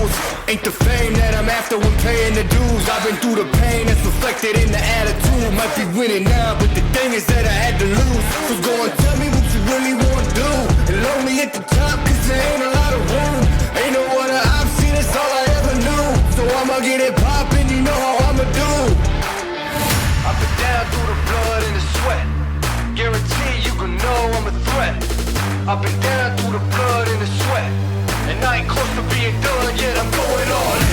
lose. Ain't the fame that I'm after when paying the dues. I've been through the pain that's reflected in the attitude. Might be winning now, but the thing is that I had to lose. So go and tell me what you really want to do. And lonely at the top, cause there ain't a lot of room. Ain't no other option, that's all I ever knew. So I'ma get it poppin', you know how I'ma do. I've been down through the blood and the sweat. Guarantee you can know I'm a threat. I've been down through the blood and the sweat. And I ain't close to being done yet, I'm going all in.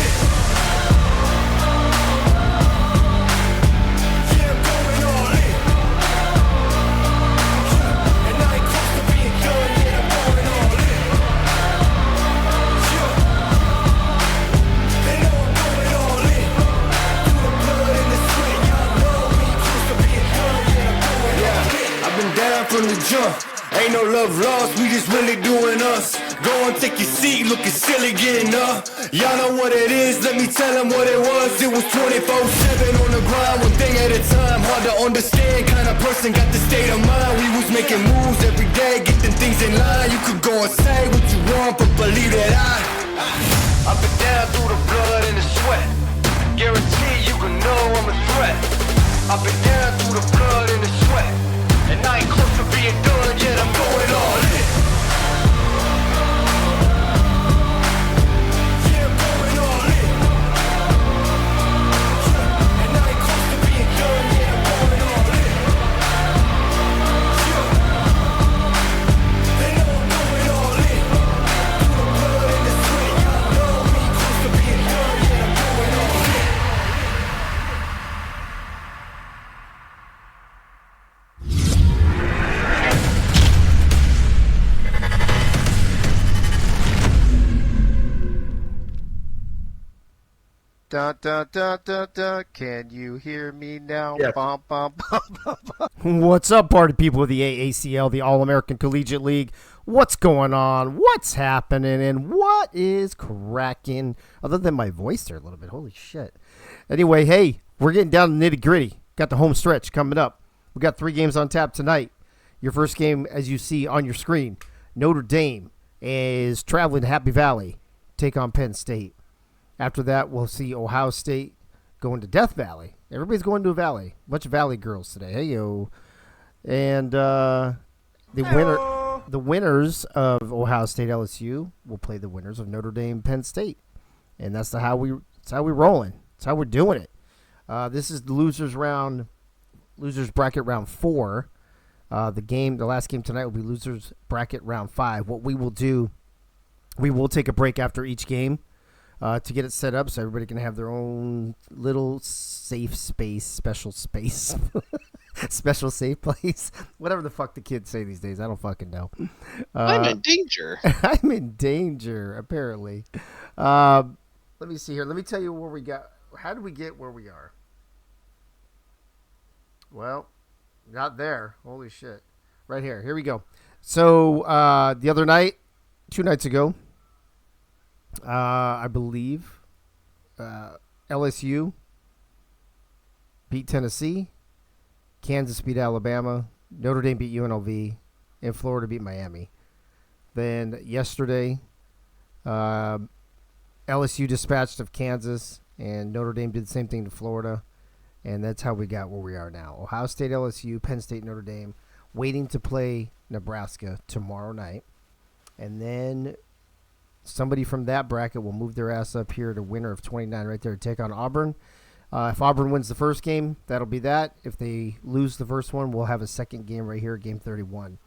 Yeah, I'm going all in. And I ain't close to being done yet, I'm going all in. Yeah. They know I'm going all in. Through the blood and the sweat, y'all know we ain't close to being done yet, I'm going all in. I've been down from the jump. Ain't no love lost, we just really doing us. Go and take your seat, looking silly getting up. Y'all know what it is, let me tell them what it was. It was 24/7 on the grind, one thing at a time. Hard to understand, kind of person got the state of mind. We was making moves every day, getting things in line. You could go and say what you want, but believe that I've been down through the blood and the sweat. Guarantee you can know I'm a threat. I've been down through the blood and the sweat. And I ain't close to being done yet, I'm going all in. Yeah, I'm going all in. And I ain't close to being done yet, I'm going all in. Yeah. They know I'm going all in. Through the blood and the sweat, y'all know we ain't close to being done yet, I'm going all in. Dun, dun, dun, dun, dun. Can you hear me now? Yes. Bum, bum, bum, bum, bum. What's up, party people of the AACL, the All-American Collegiate League? What's going on? What's happening? And what is cracking? Other than my voice there a little bit. Holy shit. Anyway, hey, we're getting down to the nitty-gritty. Got the home stretch coming up. We got 3 games on tap tonight. Your first game, as you see on your screen, Notre Dame is traveling to Happy Valley, take on Penn State. After that, we'll see Ohio State going to Death Valley. Everybody's going to a valley. Bunch of valley girls today. Hey, yo. And the winners of Ohio State LSU will play the winners of Notre Dame Penn State. And that's how we're rolling. That's how we're doing it. This is the losers bracket round 4. The last game tonight will be losers bracket round 5. What we will do, we will take a break after each game. To get it set up so everybody can have their own little safe space, special space, special safe place, whatever the fuck the kids say these days. I don't fucking know. I'm in danger. I'm in danger, apparently. Let me see here. Let me tell you where we got. How did we get where we are? Well, not there. Holy shit. Right here. Here we go. So the other night, 2 nights ago, I believe LSU beat Tennessee, Kansas beat Alabama, Notre Dame beat UNLV, and Florida beat Miami. Then yesterday, LSU dispatched of Kansas, and Notre Dame did the same thing to Florida, and that's how we got where we are now. Ohio State, LSU, Penn State, Notre Dame, waiting to play Nebraska tomorrow night, and then somebody from that bracket will move their ass up here to winner of 29 right there to take on Auburn. If Auburn wins the first game, that'll be that. If they lose the first one, we'll have a second game right here, game 31,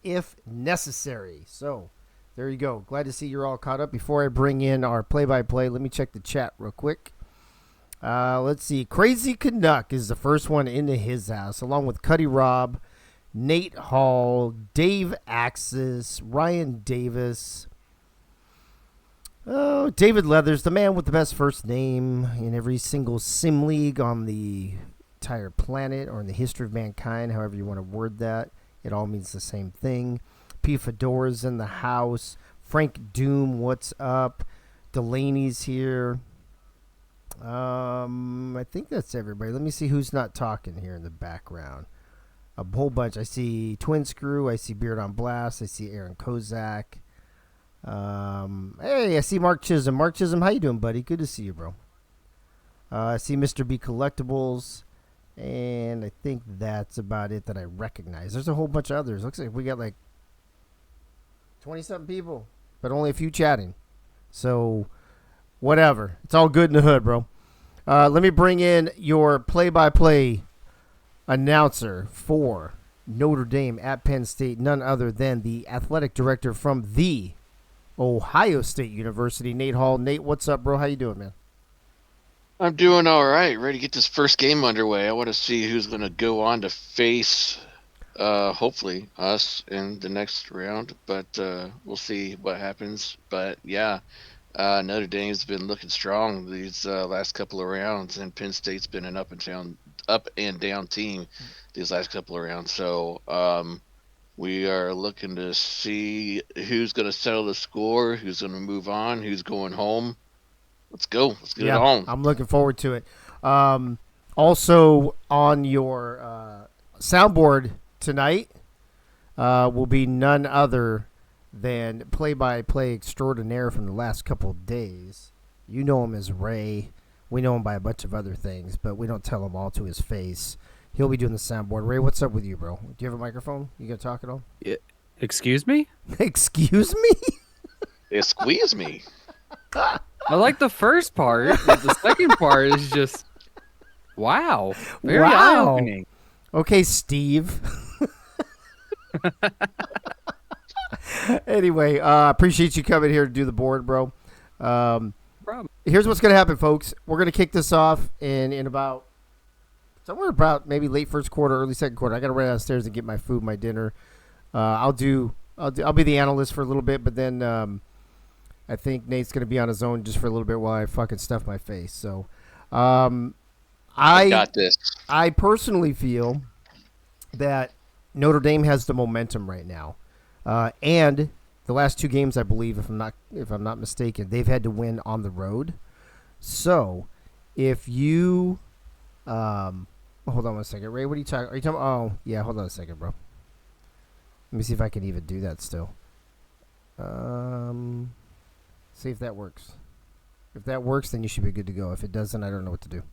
if necessary. So there you go. Glad to see you're all caught up. Before I bring in our play-by-play, let me check the chat real quick. Let's see. Crazy Canuck is the first one into his house, along with Cuddy Robb, Nate Hall, Dave Axis, Ryan Davis, oh, David Leathers, the man with the best first name in every single sim league on the entire planet or in the history of mankind, however you want to word that. It all means the same thing. P. Fedora's in the house. Frank Doom, what's up? Delaney's here. I think that's everybody. Let me see who's not talking here in the background. A whole bunch. I see Twin Screw. I see Beard on Blast. I see Aaron Kozak. Hey, I see Mark Chisholm. Mark Chisholm, how you doing, buddy? Good to see you, bro. I see Mr. B Collectibles, and I think that's about it that I recognize. There's a whole bunch of others. Looks like we got like 20-something people, but only a few chatting. So, whatever. It's all good in the hood, bro. Let me bring in your play-by-play announcer for Notre Dame at Penn State, none other than the athletic director from the Ohio State University, Nate Hall. Nate, what's up, bro? How you doing, man? I'm doing all right. Ready to get this first game underway. I want to see who's going to go on to face, hopefully, us in the next round. But we'll see what happens. But, yeah, Notre Dame's been looking strong these last couple of rounds, and Penn State's been an up and down team these last couple of rounds. So we are looking to see who's going to settle the score, who's going to move on, who's going home. Let's go. Let's get it on. I'm looking forward to it. Also on your soundboard tonight will be none other than play-by-play extraordinaire from the last couple of days. You know him as Ray. We know him by a bunch of other things, but we don't tell him all to his face. He'll be doing the soundboard. Ray, what's up with you, bro? Do you have a microphone? You gonna talk at all? Yeah. Excuse me? Excuse me? They squeeze me. I like the first part, but the second part is just wow. Very eye-opening. Okay, Steve. Anyway, appreciate you coming here to do the board, bro. Here's what's gonna happen, folks. We're gonna kick this off in about somewhere about maybe late first quarter, early second quarter. I gotta run downstairs and get my food, my dinner. I'll be the analyst for a little bit, but then I think Nate's gonna be on his own just for a little bit while I fucking stuff my face. So, I got this. I personally feel that Notre Dame has the momentum right now, and the last two games, I believe, if I'm not mistaken, they've had to win on the road. So, if you, hold on one second, Ray, what are you talking? Are you talking? Oh, yeah, hold on a second, bro. Let me see if I can even do that still. See if that works. If that works, then you should be good to go. If it doesn't, I don't know what to do.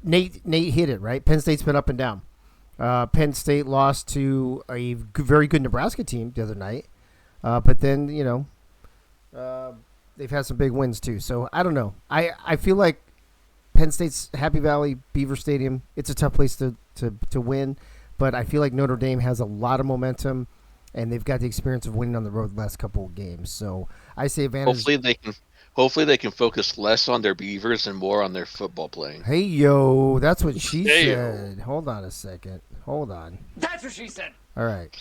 Nate hit it, right? Penn State's been up and down. Penn State lost to a very good Nebraska team the other night. But then, they've had some big wins too. So, I don't know. I feel like Penn State's Happy Valley, Beaver Stadium, it's a tough place to win. But I feel like Notre Dame has a lot of momentum, and they've got the experience of winning on the road the last couple of games. So, I say advantage. Hopefully they can focus less on their Beavers and more on their football playing. Hey, yo, that's what she said. Hold on a second. Hold on. That's what she said. All right.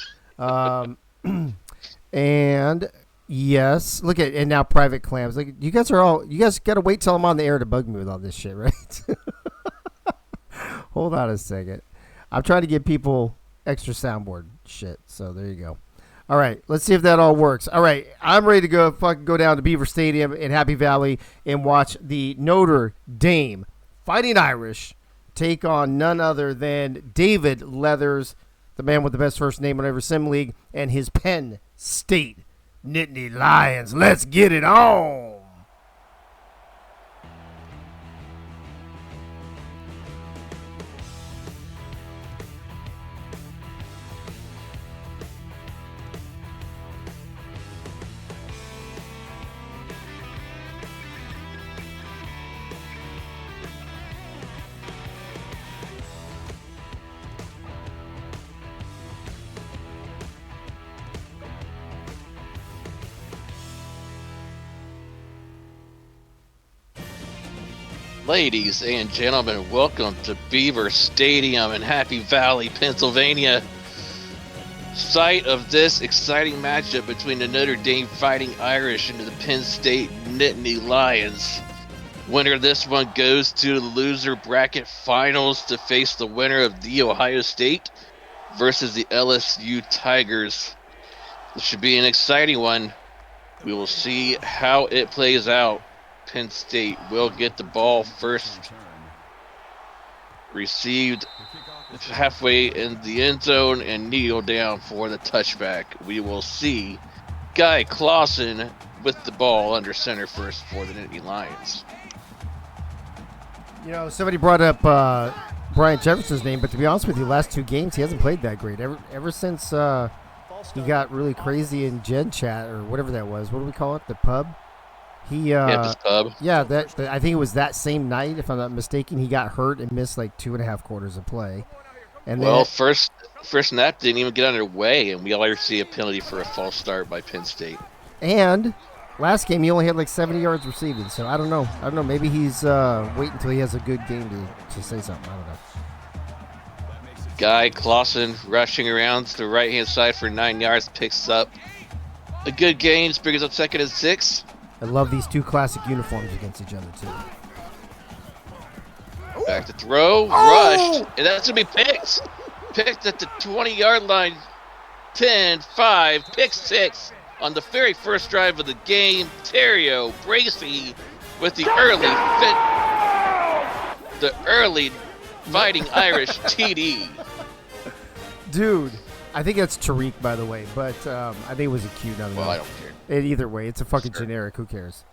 And yes, look at, and now Private Clams. Like, you guys got to wait till I'm on the air to bug me with all this shit, right? Hold on a second. I'm trying to give people extra soundboard shit. So there you go. All right, let's see if that all works. All right, I'm ready to go down to Beaver Stadium in Happy Valley and watch the Notre Dame Fighting Irish take on none other than David Leathers, the man with the best first name in every sim league, and his Penn State Nittany Lions. Let's get it on. Ladies and gentlemen, welcome to Beaver Stadium in Happy Valley, Pennsylvania. Site of this exciting matchup between the Notre Dame Fighting Irish and the Penn State Nittany Lions. Winner of this one goes to the loser bracket finals to face the winner of the Ohio State versus the LSU Tigers. This should be an exciting one. We will see how it plays out. Penn State will get the ball first. Received halfway in the end zone and kneel down for the touchback. We will see Guy Clausen with the ball under center first for the Nittany Lions. You know, somebody brought up Brian Jefferson's name, but to be honest with you, last 2 games he hasn't played that great. Ever since he got really crazy in Gen Chat or whatever that was. What do we call it? The pub. Campus pub. Yeah, that I think it was that same night, if I'm not mistaken. He got hurt and missed like 2.5 quarters of play. And well, first snap didn't even get underway, and we already see a penalty for a false start by Penn State. And last game he only had like 70 yards receiving. So I don't know. Maybe he's waiting until he has a good game to say something. I don't know. Guy Clausen rushing around to the right-hand side for 9 yards, picks up a good gain, brings up 2nd and 6. I love these 2 classic uniforms against each other too. Back to throw, rushed, and that's going to be picked. Picked at the 20-yard line, 10-5, pick 6 on the very first drive of the game. Terrio Bracey with the early Fighting Irish TD. Dude, I think that's Tariq, by the way, but I think it was a Q. Well, I don't care. Either way, it's a fucking generic. Who cares?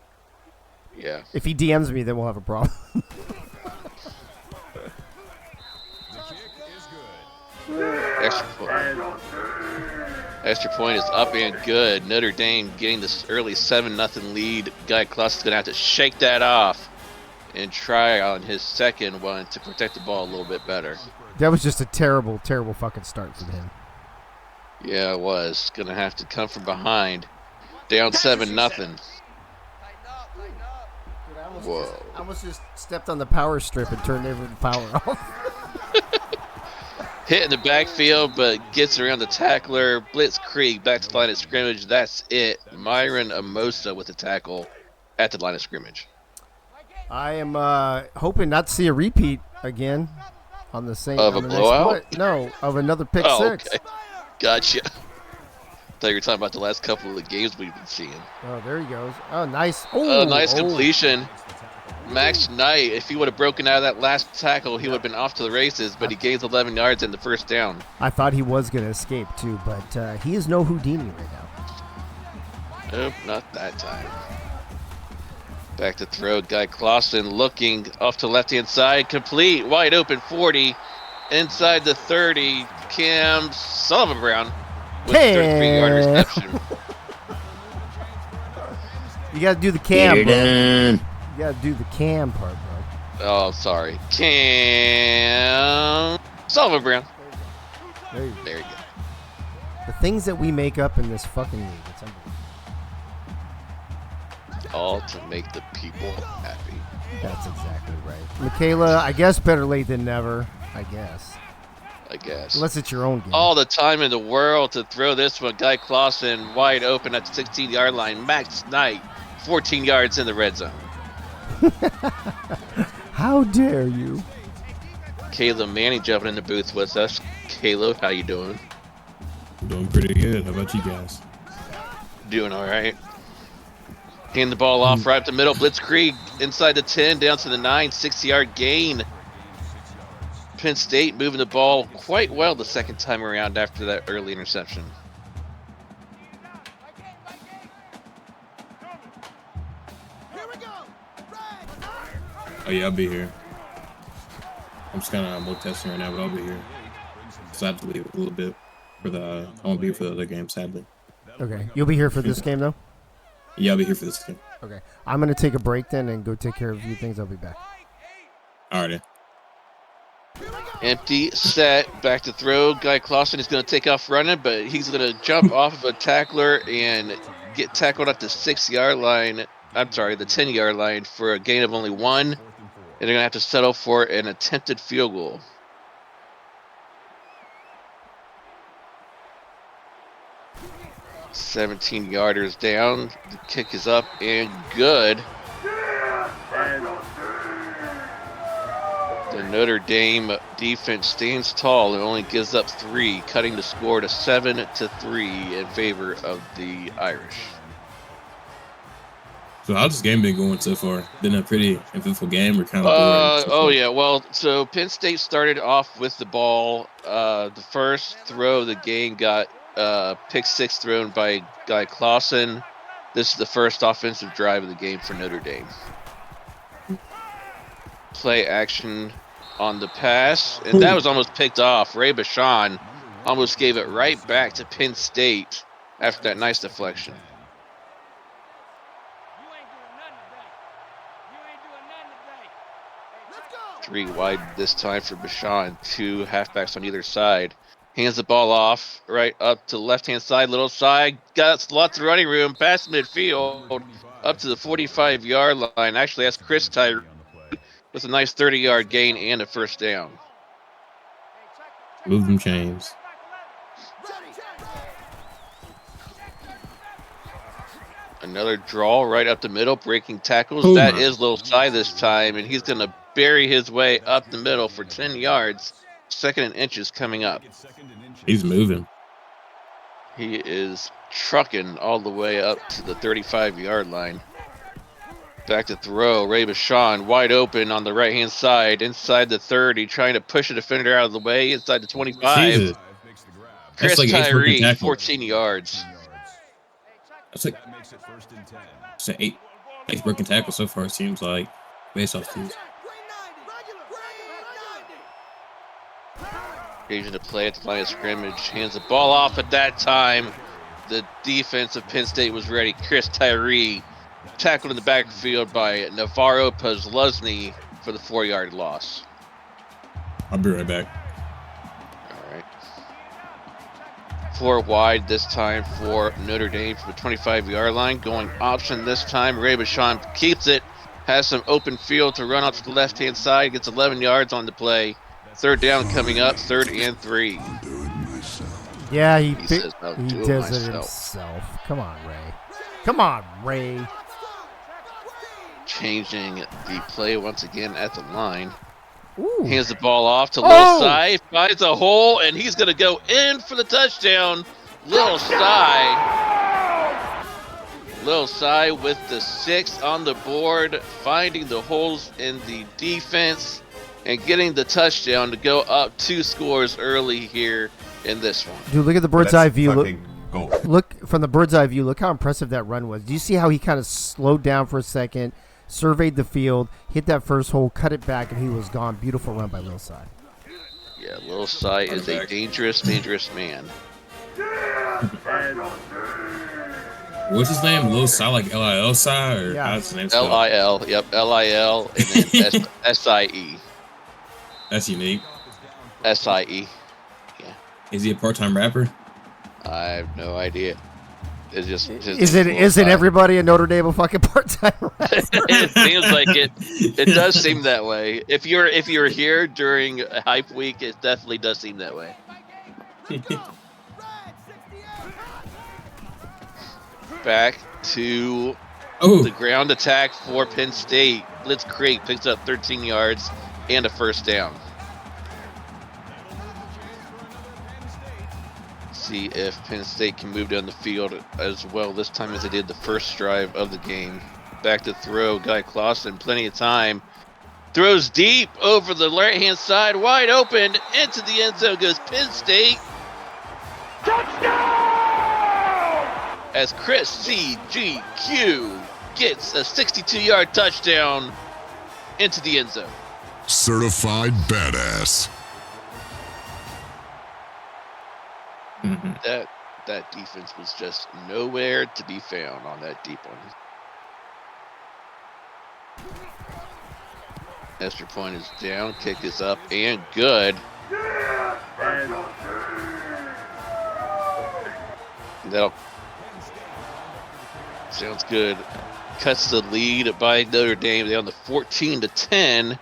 Yeah. If he DMs me, then we'll have a problem. Extra point is up and good. Notre Dame getting this early 7-0 lead. Guy Clausen's going to have to shake that off and try on his second one to protect the ball a little bit better. That was just a terrible, terrible fucking start for him. Yeah, it was. Going to have to come from behind. Down 7-0. Whoa. I almost just stepped on the power strip and turned every power off. Hit in the backfield, but gets around the tackler. Blitzkrieg back to the line of scrimmage. That's it. Myron Amosa with the tackle at the line of scrimmage. I am hoping not to see a repeat again on the same. Of a blowout? No, of another pick six. Okay. Gotcha. I thought you were talking about the last couple of the games we've been seeing. Oh, there he goes. Oh, nice. Nice completion. Max Knight, if he would have broken out of that last tackle, he would have been off to the races, but he gains 11 yards in the first down. I thought he was going to escape, too, but he is no Houdini right now. Nope, not that time. Back to throw. Guy Clausen looking off to left-hand side. Complete. Wide open 40. Inside the 30. Cam Sullivan Brown with a 33-yard reception. You got to do the cam, bro. You got to do the cam part, bro. Oh, sorry. Cam Sullivan Brown. There you go. The things that we make up in this fucking league. It's unbelievable. All to make the people happy. That's exactly right. Michaela, I guess better late than never. I guess. Unless it's your own game. All the time in the world to throw this one. Guy Clausen wide open at the 16-yard line. Max Knight, 14 yards in the red zone. How dare you? Caleb Manning jumping in the booth with us. Caleb, how you doing? Doing pretty good. How about you guys? Doing all right. Hand the ball off right up the middle. Blitzkrieg inside the 10, down to the 9, 6-yard gain. Penn State moving the ball quite well the second time around after that early interception. Oh yeah, I'll be here. I'm just kind of more testing right now, but I'll be here. So I have to leave a little bit for the. I won't be here for the other game, sadly. Okay, you'll be here for this game though. Yeah, I'll be here for this game. Okay, I'm gonna take a break then and go take care of a few things. I'll be back. Alrighty. Empty set, back to throw. Guy Clausen is going to take off running, but he's going to jump off of a tackler and get tackled at the 6-yard line. I'm sorry, the 10-yard line for a gain of only 1. And they're going to have to settle for an attempted field goal. "17-yarders down. The kick is up and good. The Notre Dame defense stands tall and only gives up 3, cutting the score to 7-3 in favor of the Irish. So how's this game been going so far? Been a pretty eventful game or kind of boring? So Oh far? yeah, well, so Penn State started off with the ball. The first throw of the game got pick six thrown by Guy Clausen. This is the first offensive drive of the game for Notre Dame. Play action on the pass, and that was almost picked off. Ray Bashan almost gave it right back to Penn State after that nice deflection. Three wide this time for Bashan. Two halfbacks on either side. Hands the ball off right up to the left-hand side. Little side. Got lots of running room. Past midfield. Up to the 45-yard line. Actually, that's Chris Tyree with a nice 30-yard gain and a first down. Move them chains. Another draw right up the middle. Breaking tackles. Oh That my. is Little Side this time. And he's going to bury his way up the middle for 10 yards. Second and inches coming up. He's moving. He is trucking all the way up to the 35-yard line. Back to throw. Ray Bashan wide open on the right-hand side. Inside the 30, trying to push a defender out of the way. Inside the 25. Jesus. Chris That's like 8 broken Tyree, tackles. 14 yards. That's like it's an eight broken tackle so far. It seems like based off these. Occasion to play at the line of scrimmage. Hands the ball off at that time. The defense of Penn State was ready. Chris Tyree tackled in the backfield by Navarro Pozluzny for the 4-yard loss. I'll be right back. All right. 4 wide this time for Notre Dame from the 25-yard line. Going option this time. Ray Bashan keeps it. Has some open field to run up to the left-hand side. Gets 11 yards on the play. Third down coming up. 3rd and 3. Yeah, he says, "I'll do it does it myself." himself. Come on, Ray. Come on, Ray. Changing the play once again at the line. Ooh. Hands the ball off to Oh! Lil Sai. Finds a hole, and he's going to go in for the touchdown. Lil Sai. Lil Sai with the 6 on the board, finding the holes in the defense and getting the touchdown to go up 2 scores early here in this one. Dude, look at the bird's eye view. Fucking go. Look from the bird's eye view. Look how impressive that run was. Do you see how he kind of slowed down for a second, surveyed the field, hit that first hole, cut it back, and he was gone. Beautiful run by Lil Sai. Yeah, Lil Sai is a dangerous, dangerous man. What's his name? Lil Sai, like Lil Sai, or Yeah. how's his name spelled? Lil, yep, Lil, and then SIE. That's unique. SIE. Is he a part-time rapper? I have no idea. It's just Isn't everybody in Notre Dame a fucking part-time rapper? It seems like it. It does seem that way. If you're here during Hype Week, it definitely does seem that way. Back to Oh, the ground attack for Penn State. Blitzkrieg picks up 13 yards and a first down. See if Penn State can move down the field as well this time as they did the first drive of the game. Back to throw, Guy Clausen, plenty of time. Throws deep over the right-hand side, wide open, into the end zone goes Penn State. Touchdown! As Chris CGQ gets a 62-yard touchdown into the end zone. Certified badass. That defense was just nowhere to be found on that deep one. Extra point is down, kick is up and good. That'll sounds good. Cuts the lead by Notre Dame down to 14-10.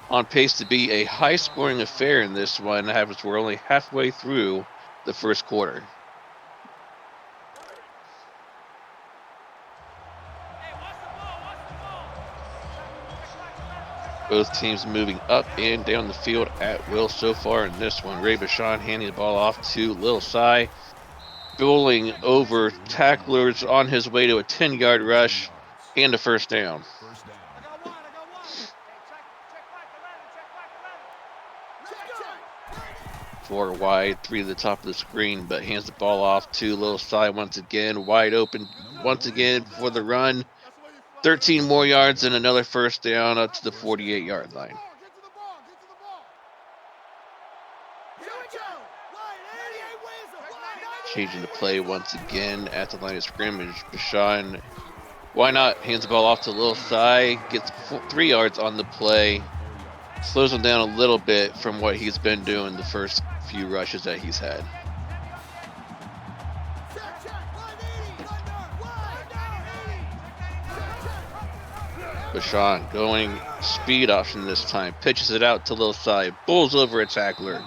On pace to be a high-scoring affair in this one. As we're only halfway through the first quarter. Both teams moving up and down the field at will so far in this one. Ray Bashan handing the ball off to Lil Sai. Bowling over tacklers on his way to a 10-yard rush. And a first down. 4 wide, 3 to the top of the screen, but hands the ball off to little side once again. Wide open once again for the run. 13 more yards and another first down up to the 48-yard line. Changing the play once again at the line of scrimmage. Bashan, why not? Hands the ball off to Lil Sai. Gets 3 yards on the play. Slows him down a little bit from what he's been doing the first few rushes that he's had. Bashan going speed option this time. Pitches it out to Lil Sai. Bulls over a tackler,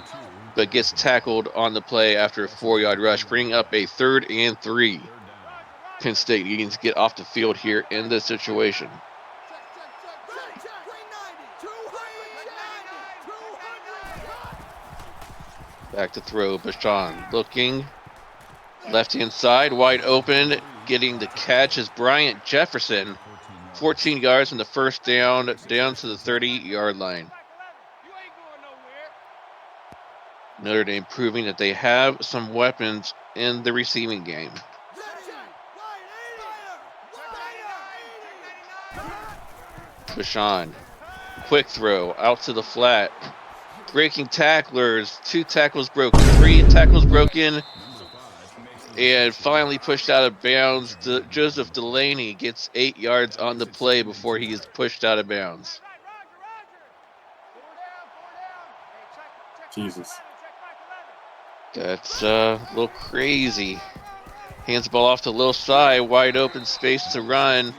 but gets tackled on the play after a 4-yard rush, bringing up a 3rd and 3. Penn State needing to get off the field here in this situation. Back to throw. Bashan looking. Left-hand side, wide open. Getting the catch is Bryant Jefferson. 14 yards in the first down to the 30-yard line. Notre Dame proving that they have some weapons in the receiving game. Bashan, quick throw out to the flat. Breaking tacklers, 2 tackles broken, 3 tackles broken, and finally pushed out of bounds. Joseph Delaney gets 8 yards on the play before he is pushed out of bounds. Jesus. That's a little crazy. Hands the ball off to Lil Sai, wide open space to run.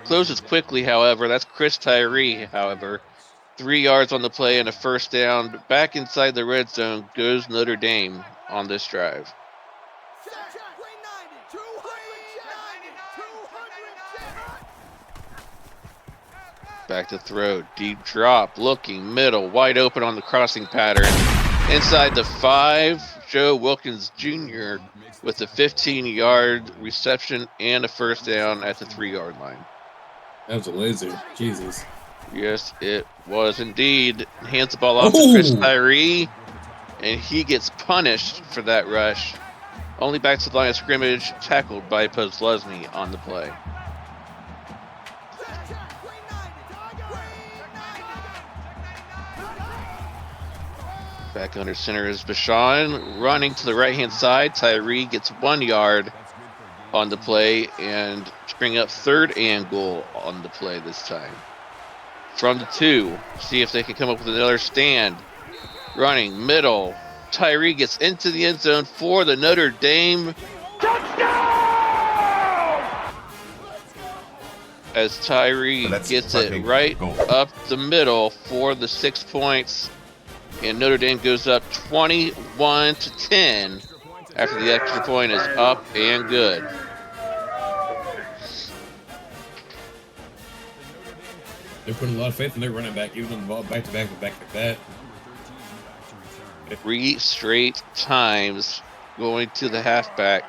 Closes quickly, however. That's Chris Tyree, however. 3 yards on the play and a first down. Back inside the red zone goes Notre Dame on this drive. Back to throw. Deep drop. Looking middle. Wide open on the crossing pattern. Inside the 5, Joe Wilkins Jr. with a 15-yard reception and a first down at the 3-yard line. That was a laser. Jesus. Yes, it was indeed. Hands the ball off to Chris Tyree, and he gets punished for that rush. Only back to the line of scrimmage, tackled by Posluszny on the play. Back under center is Bashan, running to the right-hand side. Tyree gets 1 yard on the play and bring up 3rd and goal on the play this time. From the 2, see if they can come up with another stand. Running middle. Tyree gets into the end zone for the Notre Dame. Touchdown! As Tyree gets it right up the middle for the 6 points. And Notre Dame goes up 21-10 after the extra point is up and good. They're putting a lot of faith in their running back, even on the ball back to back like that. 3 straight times going to the halfback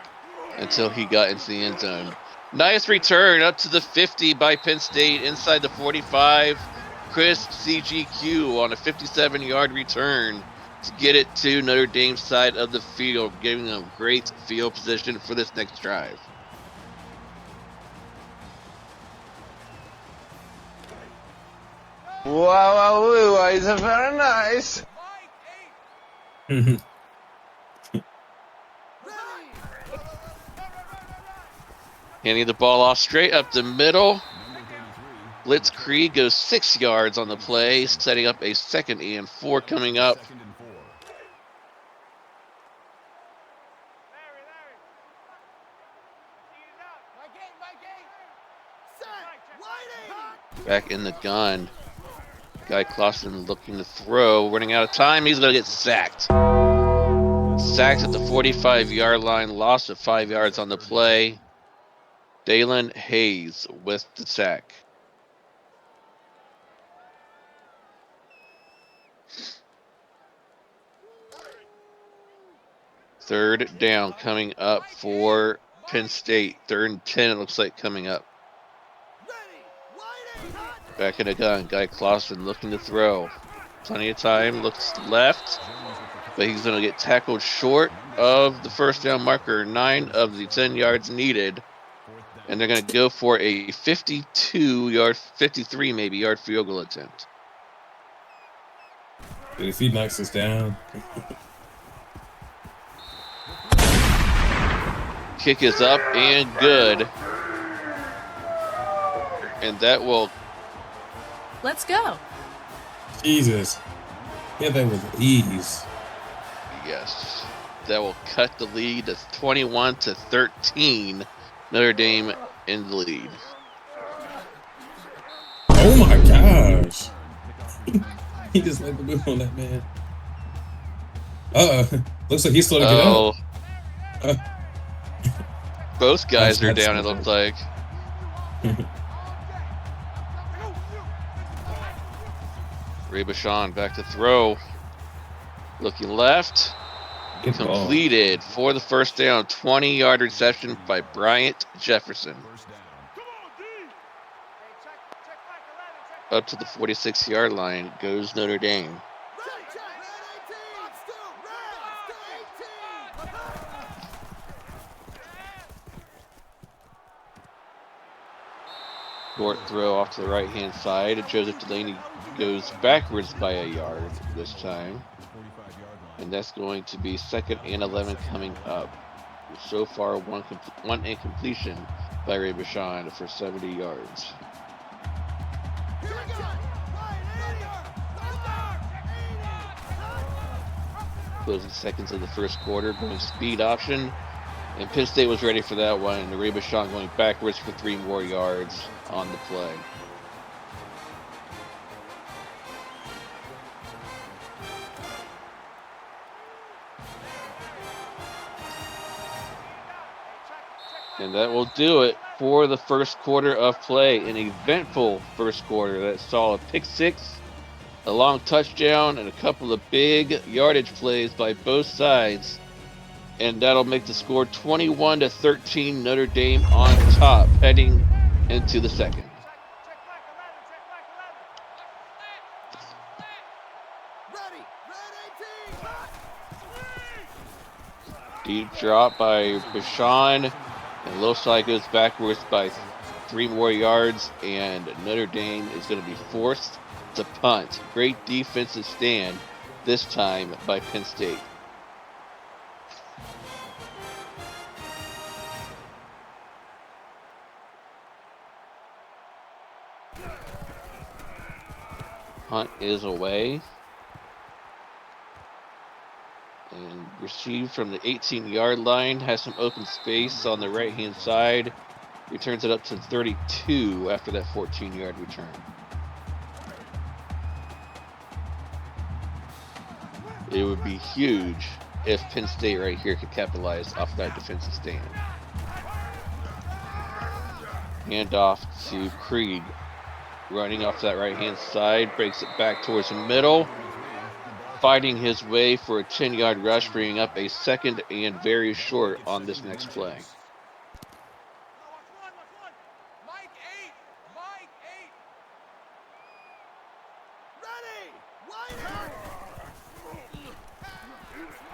until he got into the end zone. Nice return up to the 50 by Penn State inside the 45. Chris CGQ on a 57-yard return to get it to Notre Dame's side of the field, giving them great field position for this next drive. Wow, is very nice. Handing the ball off straight up the middle. Blitzkrieg goes 6 yards on the play, setting up a 2nd and 4 coming up. Back in the gun. Guy Clausen looking to throw, running out of time. He's going to get sacked. Sacked at the 45-yard line, loss of 5 yards on the play. Dalen Hayes with the sack. Third down coming up for Penn State. 3rd and 10 it looks like coming up. Back in the gun. Guy Clausen looking to throw. Plenty of time. Looks left. But he's going to get tackled short of the first down marker. 9 of the 10 yards needed. And they're going to go for a 52-yard, 53 maybe yard field goal attempt. Dude, if he knocks us down. Kick is up and good. And that will... Let's go. Jesus. Yeah, that with ease. Yes. That will cut the lead to 21-13. Notre Dame in the lead. Oh my gosh. He just let the move on that man. Looks like he's still to get Oh. up. Both guys are That's down, it looks like. Ray Bashan back to throw. Looking left. Good ball. Completed for the first down. 20-yard reception by Bryant Jefferson. Up to the 46-yard line goes Notre Dame. Short throw off to the right-hand side. Joseph Delaney goes backwards by a yard this time. And that's going to be 2nd and 11 coming up. So far, one incompletion by Ray Bashan for 70 yards. Closing seconds of the first quarter, going speed option. And Penn State was ready for that one. And Ray Bashan going backwards for 3 more yards on the play. And that will do it for the first quarter of play. An eventful first quarter that saw a pick 6, a long touchdown, and a couple of big yardage plays by both sides. And that'll make the score 21-13, Notre Dame on top, heading into the second. Deep drop by Bashan. And Losai goes backwards by 3 more yards, and Notre Dame is going to be forced to punt. Great defensive stand this time by Penn State. Punt is away. And received from the 18-yard line, has some open space on the right-hand side. Returns it up to 32 after that 14-yard return. It would be huge if Penn State right here could capitalize off that defensive stand. Handoff to Krieg. Running off that right-hand side, breaks it back towards the middle. Fighting his way for a 10-yard rush, bringing up a 2nd and very short on this next play.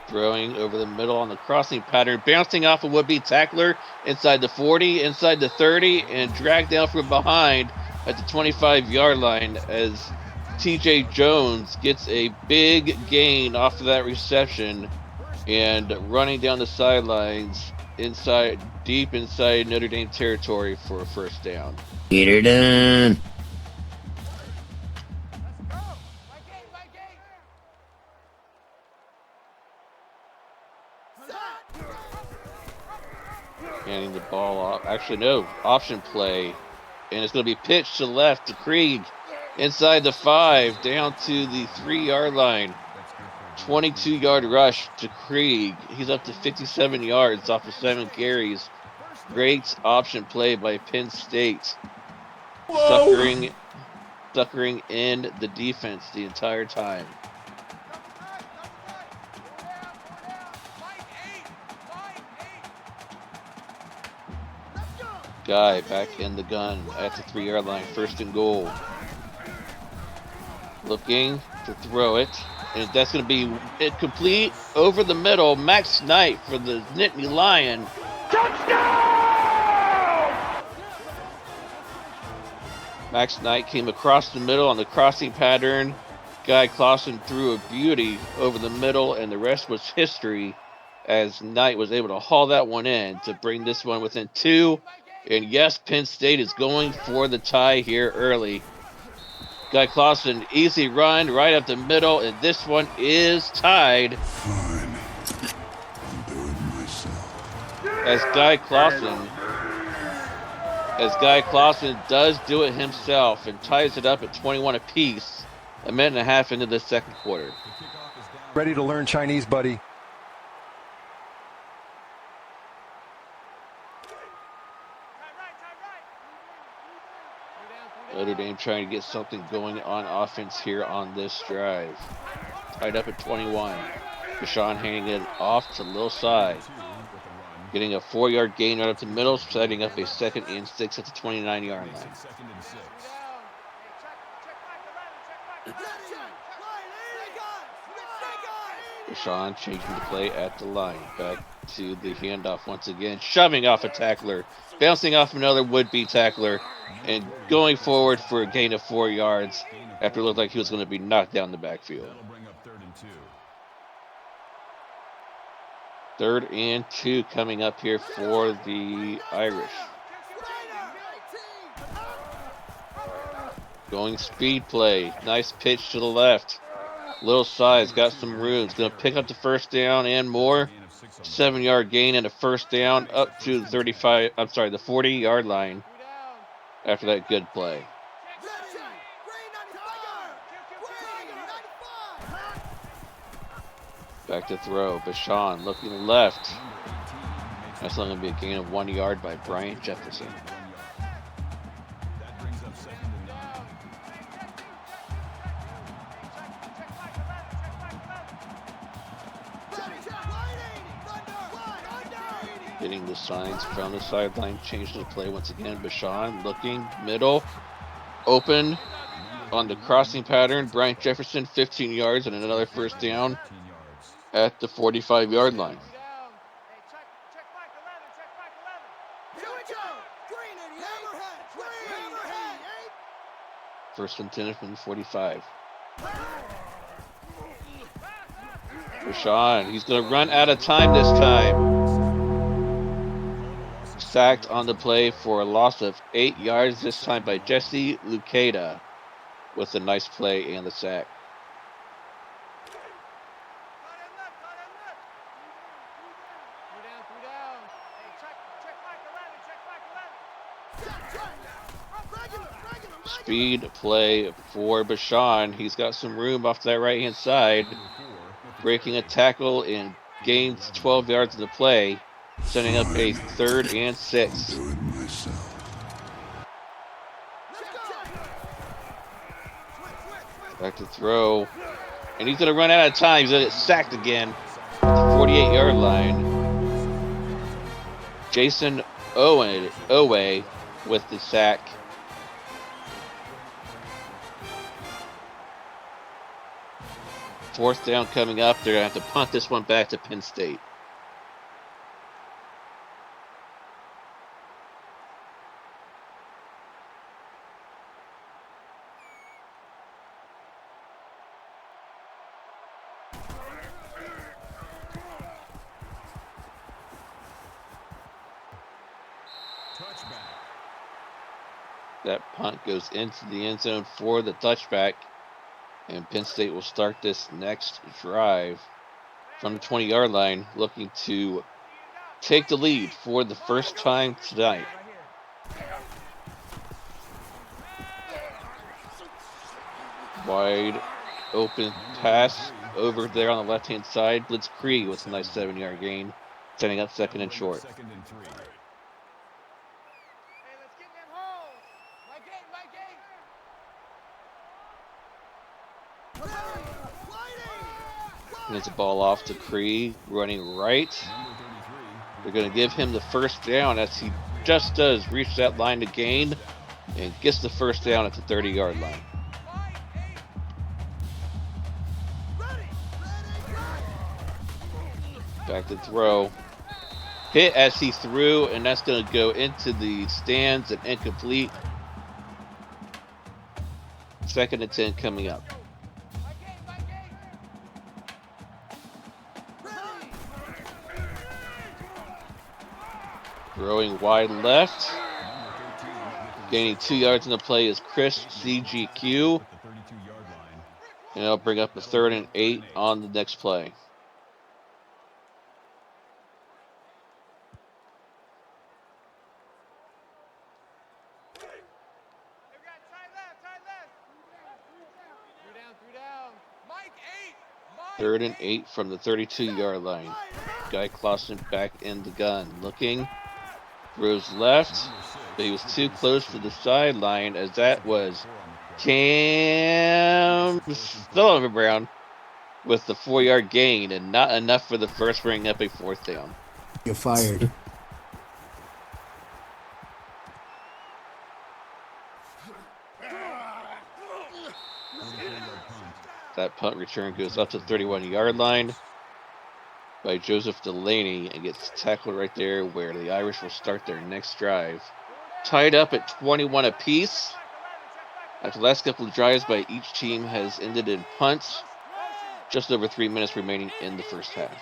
Throwing over the middle on the crossing pattern, bouncing off a would-be tackler inside the 40, inside the 30, and dragged down from behind at the 25-yard line as TJ Jones gets a big gain off of that reception and running down the sidelines deep inside Notre Dame territory for a first down. Get her done. Handing the ball off. Actually, no. Option play. And it's going to be pitched to left to Krieg. Inside the 5, down to the 3-yard line. 22-yard rush to Krieg. He's up to 57 yards off of 7 carries. Great option play by Penn State. Suckering in the defense the entire time. Guy back in the gun at the 3-yard line, 1st and goal. Looking to throw it. And that's going to be incomplete over the middle. Max Knight for the Nittany Lion. Max Knight came across the middle on the crossing pattern. Guy Clausen threw a beauty over the middle, and the rest was history as Knight was able to haul that one in to bring this one within 2. And yes, Penn State is going for the tie here early. Guy Clausen, easy run right up the middle, and this one is tied. Fine. I'll do it myself. As Guy Clausen does do it himself and ties it up at 21 apiece, a minute and a half into the second quarter. Ready to learn Chinese, buddy. Notre Dame trying to get something going on offense here on this drive. Tied up at 21. Deshaun handing it off to Lil Side. Getting a 4-yard gain right up the middle, setting up a 2nd and 6 at the 29-yard line. Deshaun changing the play at the line. Back to the handoff once again. Shoving off a tackler. Bouncing off another would-be tackler. And going forward for a gain of 4 yards after it looked like he was going to be knocked down the backfield. 3rd and 2 coming up here for the Irish. Going speed play. Nice pitch to the left. Little size, got some room. He's going to pick up the first down and more. 7-yard gain and a first down up to the 40-yard line after that good play. Back to throw. Bashan looking left. That's not going to be a gain of 1 yard by Bryant Jefferson. Getting the signs from the sideline, changing the play once again. Bashan looking middle, open on the crossing pattern. Bryant Jefferson 15 yards and another first down at the 45-yard line. First and 10 from the 45. Bashan, he's going to run out of time this time. Sacked on the play for a loss of 8 yards, this time by Jesse Lukeda with a nice play and the sack. Speed play for Bashan. He's got some room off that right-hand side. Breaking a tackle and gains 12 yards of the play. Setting up a 3rd and 6. Do it myself. Back to throw. And he's going to run out of time. He's going to get sacked again at the 48-yard line. Jason Owe with the sack. Fourth down coming up. They're going to have to punt this one back to Penn State. That punt goes into the end zone for the touchback. And Penn State will start this next drive from the 20-yard line, looking to take the lead for the first time tonight. Wide open pass over there on the left-hand side. Blitz Krieg with a nice 7-yard gain, setting up 2nd and short. Gets the ball off to Cree, running right. They're going to give him the first down as he just does reach that line to gain and gets the first down at the 30-yard line. Back to throw. Hit as he threw, and that's going to go into the stands and incomplete. 2nd and 10 coming up. Throwing wide left. Gaining 2 yards in the play is Chris CGQ. And it'll bring up a 3rd and 8 on the next play. Third and 8 from the 32-yard line. Guy Clausen back in the gun. Looking. Throws left. But he was too close to the sideline as that was Cam Sullivan Brown with the 4-yard gain and not enough for the first, bringing up a 4th down. You're fired. That punt return goes up to the 31-yard line by Joseph Delaney and gets tackled right there where the Irish will start their next drive. Tied up at 21 apiece. After the last couple of drives by each team has ended in punts. Just over 3 minutes remaining in the first half.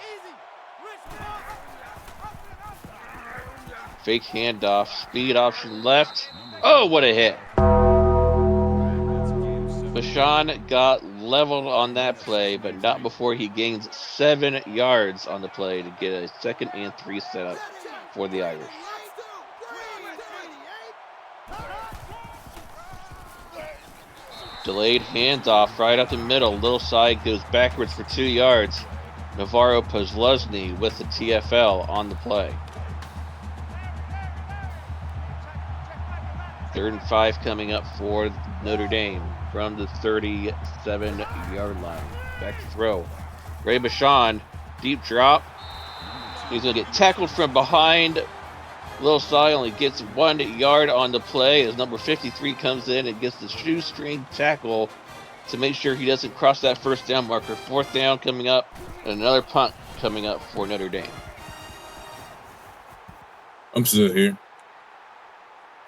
Fake handoff, speed option left. Oh, what a hit. Bashan got leveled on that play, but not before he gains 7 yards on the play to get a 2nd and 3 setup for the Irish. Delayed handoff right up the middle. Little side goes backwards for 2 yards. Navarro Pozluzny with the TFL on the play. 3rd and 5 coming up for Notre Dame from the 37-yard line. Back to throw. Ray Bashan, deep drop. He's going to get tackled from behind. Little Cy only gets 1 yard on the play as number 53 comes in and gets the shoestring tackle to make sure he doesn't cross that 1st down marker. 4th down coming up, and another punt coming up for Notre Dame. I'm still here.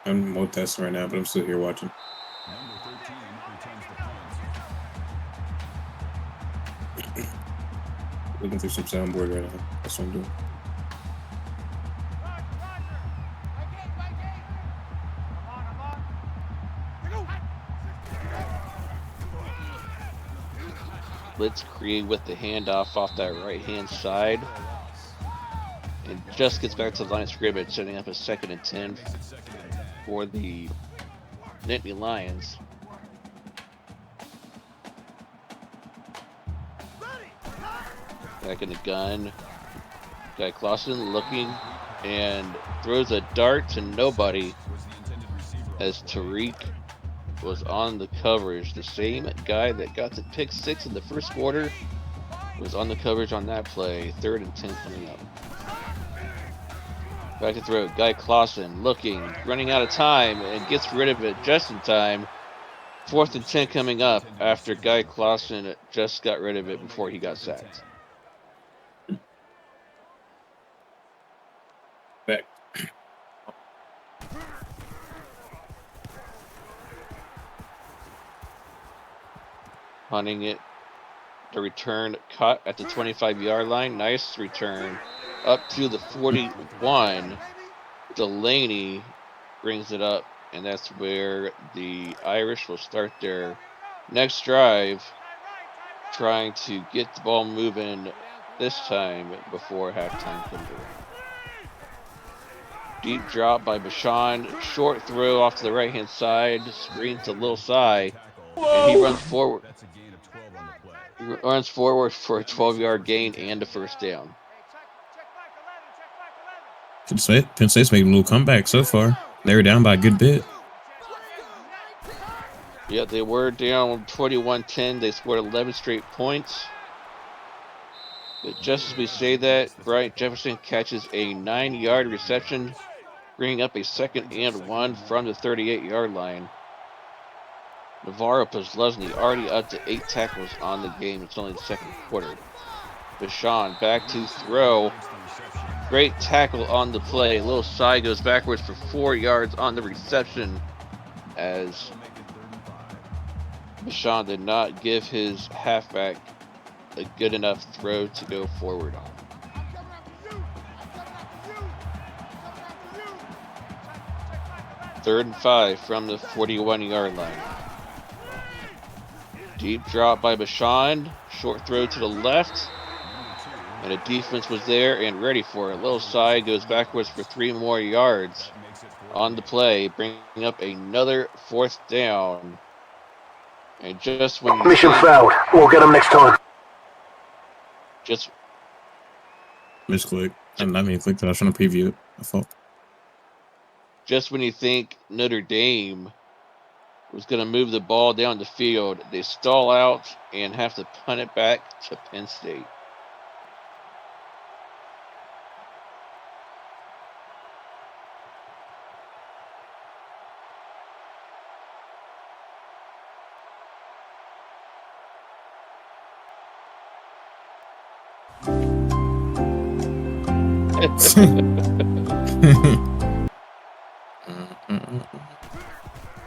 I'm more testing right now, but I'm still here watching. Looking through some soundboard right now. That's what I'm doing. Blitz Creed with the handoff off that right-hand side. And just gets back to the line of scrimmage, setting up a 2nd and 10 for the Nittany Lions. Back in the gun. Guy Clausen looking and throws a dart to nobody as Tariq was on the coverage. The same guy that got the pick 6 in the first quarter was on the coverage on that play. 3rd and 10 coming up. Back to throw. Guy Clausen looking, running out of time, and gets rid of it just in time. 4th and 10 coming up after Guy Clausen just got rid of it before he got sacked. Back. Hunting it. The return cut at the 25-yard line. Nice return. Up to the 41. Delaney brings it up, and that's where the Irish will start their next drive, trying to get the ball moving this time before halftime comes around. Deep drop by Bashan. Short throw off to the right-hand side. Screen to Lil Cy. And he runs forward. He runs forward for a 12-yard gain and a 1st down. Penn State's making a little comeback so far. They were down by a good bit. Yeah, they were down 21-10. They scored 11 straight points. But just as we say that, Bryant Jefferson catches a 9-yard reception, bringing up a 2nd and 1 from the 38-yard line. Navarro Pozluzny already up to 8 tackles on the game. It's only the 2nd quarter. Bashan back to throw. Great tackle on the play. Little side goes backwards for 4 yards on the reception as Bashan did not give his halfback a good enough throw to go forward on. Third and 5 from the 41-yard line. Deep drop by Bashan. Short throw to the left. And the defense was there and ready for it. Little side goes backwards for 3 more yards on the play, bringing up another 4th down. And just when you Mission think, failed. We'll get them next time. just Misclick. I mean, click that. I was trying to preview it. I thought. just when you think Notre Dame was going to move the ball down the field, they stall out and have to punt it back to Penn State.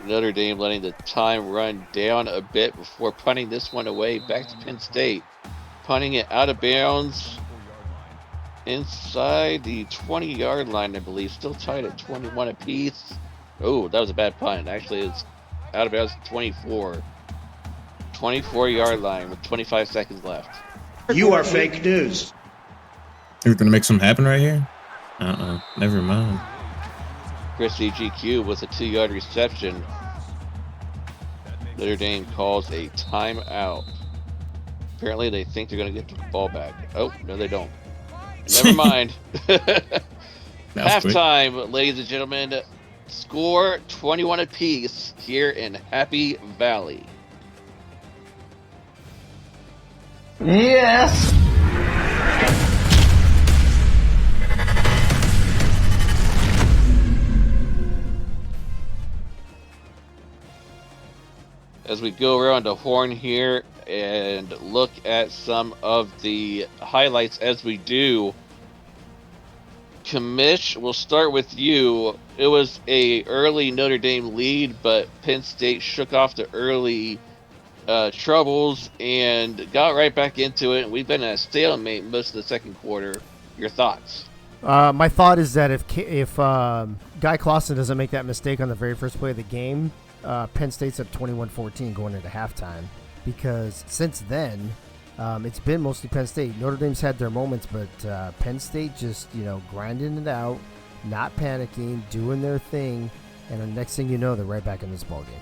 Notre Dame letting the time run down a bit before punting this one away back to Penn State. Punting it out of bounds inside the 20-yard line, I believe. Still tied at 21 apiece. Oh, that was a bad punt. Actually, it's out of bounds at 24. 24-yard line with 25 seconds left. You are fake news. You're going to make something happen right here? Never mind. Christie GQ with a 2-yard reception. Notre Dame calls a timeout. Apparently they think they're going to get the ball back. Oh, no they don't. Never mind. Halftime, ladies and gentlemen. Score 21 apiece here in Happy Valley. Yes. As we go around the horn here and look at some of the highlights as we do, Commish, we'll start with you. It was a early Notre Dame lead, but Penn State shook off the early troubles and got right back into it. We've been at a stalemate most of the second quarter. Your thoughts? My thought is that if Guy Clausen doesn't make that mistake on the very first play of the game, Penn State's up 21-14 going into halftime, because since then it's been mostly Penn State. Notre Dame's had their moments, but Penn State just grinding it out, not panicking, doing their thing, and the next thing you know, they're right back in this ball game.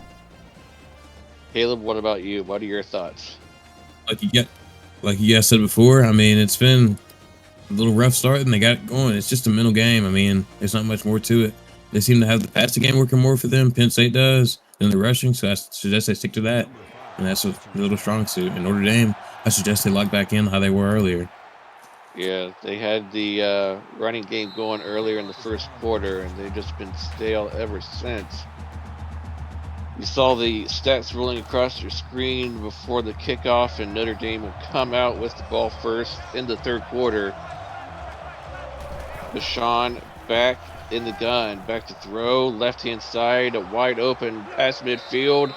Caleb, what about you? What are your thoughts? Like you guys said before, I mean, it's been a little rough start and they got it going. It's just a mental game. I mean, there's not much more to it. They seem to have the passing game working more for them. Penn State does than the rushing, so I suggest they stick to that. And that's a little strong suit. In Notre Dame, I suggest they lock back in how they were earlier. Yeah, they had the running game going earlier in the first quarter, and they've just been stale ever since. You saw the stats rolling across your screen before the kickoff, and Notre Dame will come out with the ball first in the third quarter. Bashan back in the gun, back to throw, left-hand side, a wide open pass midfield,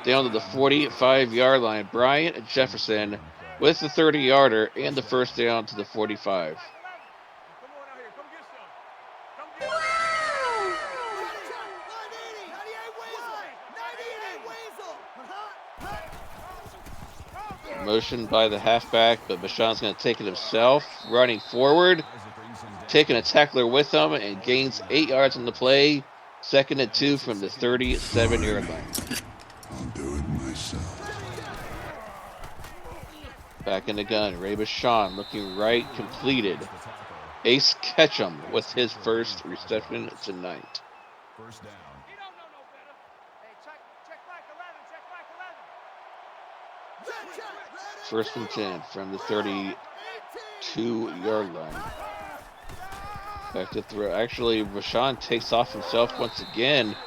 down to the 45-yard line. Bryant Jefferson with the 30-yarder and the first down to the 45. Motion by the halfback, but Bashan's going to take it himself, running forward, taking a tackler with him, and gains 8 yards on the play. 2nd and 2 from the 37-yard line. I'll do it myself. Back in the gun, Ray Bashan looking right, completed. Ace Ketchum with his first reception tonight. First down. 1st and 10 from the 32-yard line. Back to throw. Actually, Bashan takes off himself once again,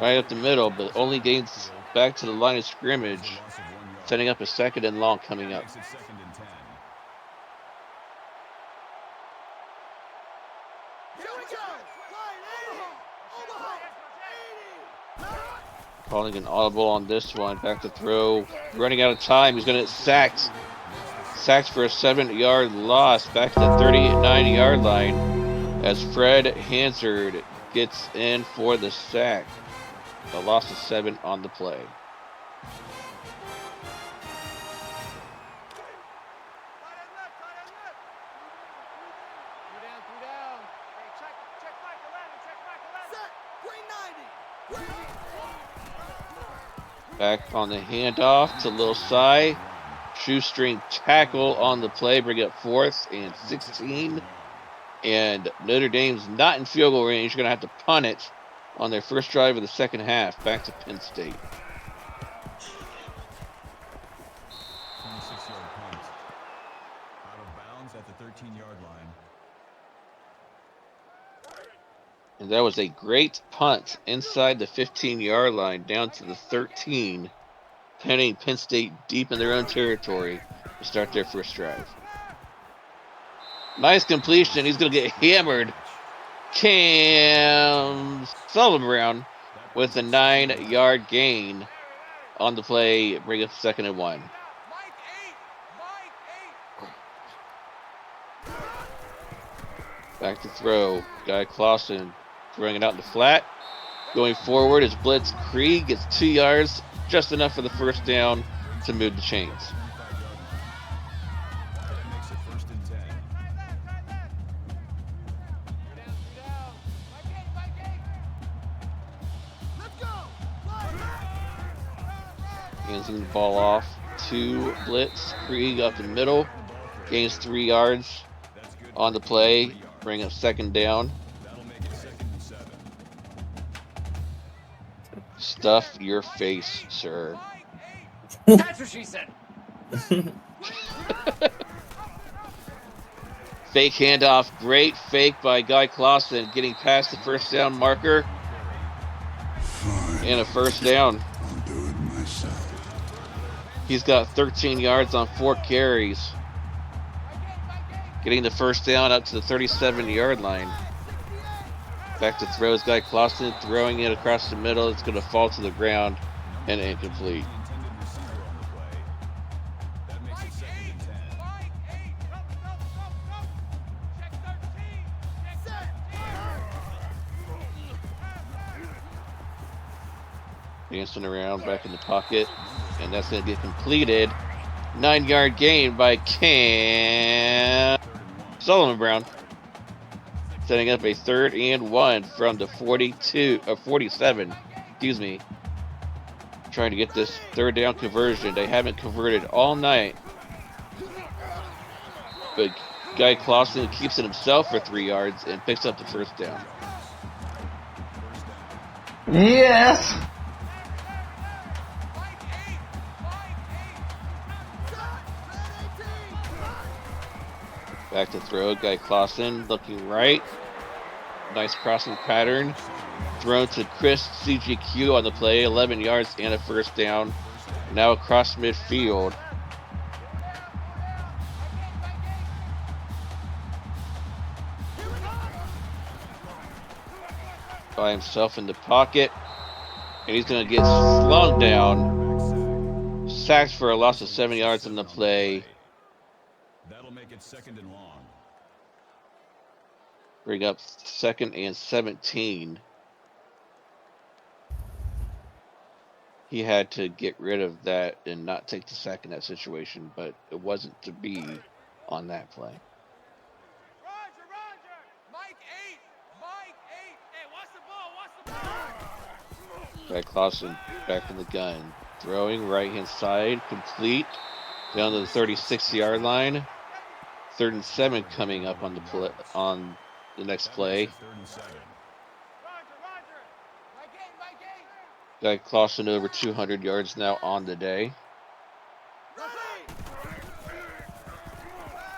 right up the middle, but only gains back to the line of scrimmage, setting up a 2nd and long coming up. Calling an audible on this one. Back to throw. Running out of time. He's going to get sacked. Sacked for a 7-yard loss. Back to the 39-yard line as Fred Hansard gets in for the sack. A loss of 7 on the play. Back on the handoff to Lil Sai. Shoestring tackle on the play. Bring up 4th and 16. And Notre Dame's not in field goal range. You're going to have to punt it on their first drive of the second half. Back to Penn State. 26-yard punt. Out of bounds at the 13-yard line. And that was a great punt inside the 15-yard line down to the 13, penning Penn State deep in their own territory to start their first drive. Nice completion. He's going to get hammered. Cam Sullivan Brown with a 9-yard gain on the play. Bring up 2nd and 1. Back to throw. Guy Clausen throwing it out in the flat. Going forward is Blitz Krieg. Gets 2 yards. Just enough for the first down to move the chains. Makes it 1st and 10. Handing the ball off to Blitz Krieg up the middle. Gains 3 yards on the play. Bring up 2nd down. That'll make it 2nd and 7. Stuff your face, sir. That's what she said. Fake handoff. Great fake by Guy Clausen. Getting past the first down marker. Fine. And a first down. I'll do it myself. He's got 13 yards on 4 carries. Getting the first down up to the 37-yard line. Back to throws. Guy Clausen throwing it across the middle. It's going to fall to the ground and incomplete. Intended receiver on the play. That makes it 2nd and 10. Dancing around back in the pocket. And that's going to get completed. 9-yard gain by Cam Sullivan Brown. Setting up a 3rd and 1 from the 47. Excuse me. Trying to get this 3rd down conversion. They haven't converted all night. But Guy Clausen keeps it himself for 3 yards and picks up the first down. Yes! Back to throw. Guy Clausen looking right. Nice crossing pattern. Thrown to Chris CGQ on the play. 11 yards and a first down. Now across midfield. By himself in the pocket. And he's going to get slung down. Sacked for a loss of 7 yards on the play. That'll make it 2nd and long. Bring up 2nd and 17. He had to get rid of that and not take the sack in that situation, but it wasn't to be on that play. Guy Clausen back in the gun. Throwing right-hand side, complete. Down to the 36-yard line. 3rd and 7 coming up on the next play. 3rd and 7. Guy Clausen over 200 yards now on the day.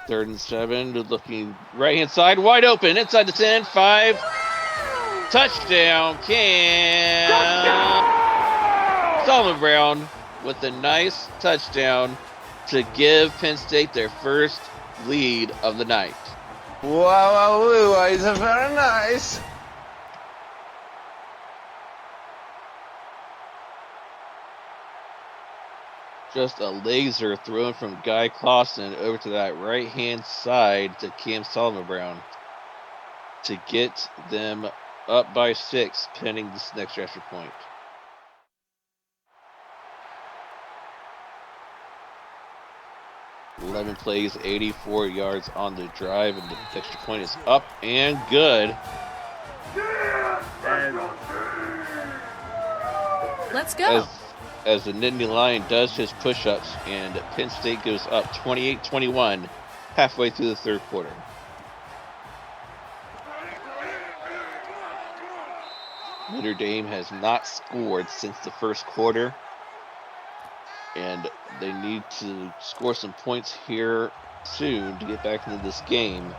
3rd and 7, looking right-hand side, wide open, inside the 10, 5. Touchdown, Cam Sullivan Brown with a nice touchdown to give Penn State their first lead of the night. Wow, it's very nice. Just a laser thrown from Guy Clausen over to that right-hand side to Cam Solomon Brown to get them up by 6, pending this next extra point. "11 plays, 84 yards on the drive, and the extra point is up and good." Let's go. As the Nittany Lion does his push-ups, and Penn State goes up 28-21 halfway through the third quarter. Notre Dame has not scored since the first quarter, and they need to score some points here soon to get back into this game.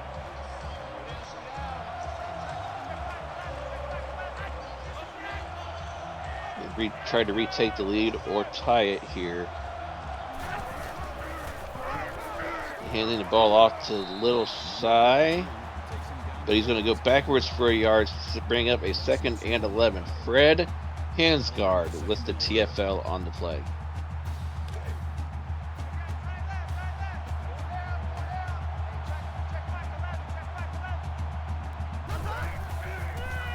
Try to retake the lead or tie it here. Handing the ball off to Little Cy, but he's going to go backwards for a yard to bring up a 2nd and 11. Fred Hansgard with the TFL on the play.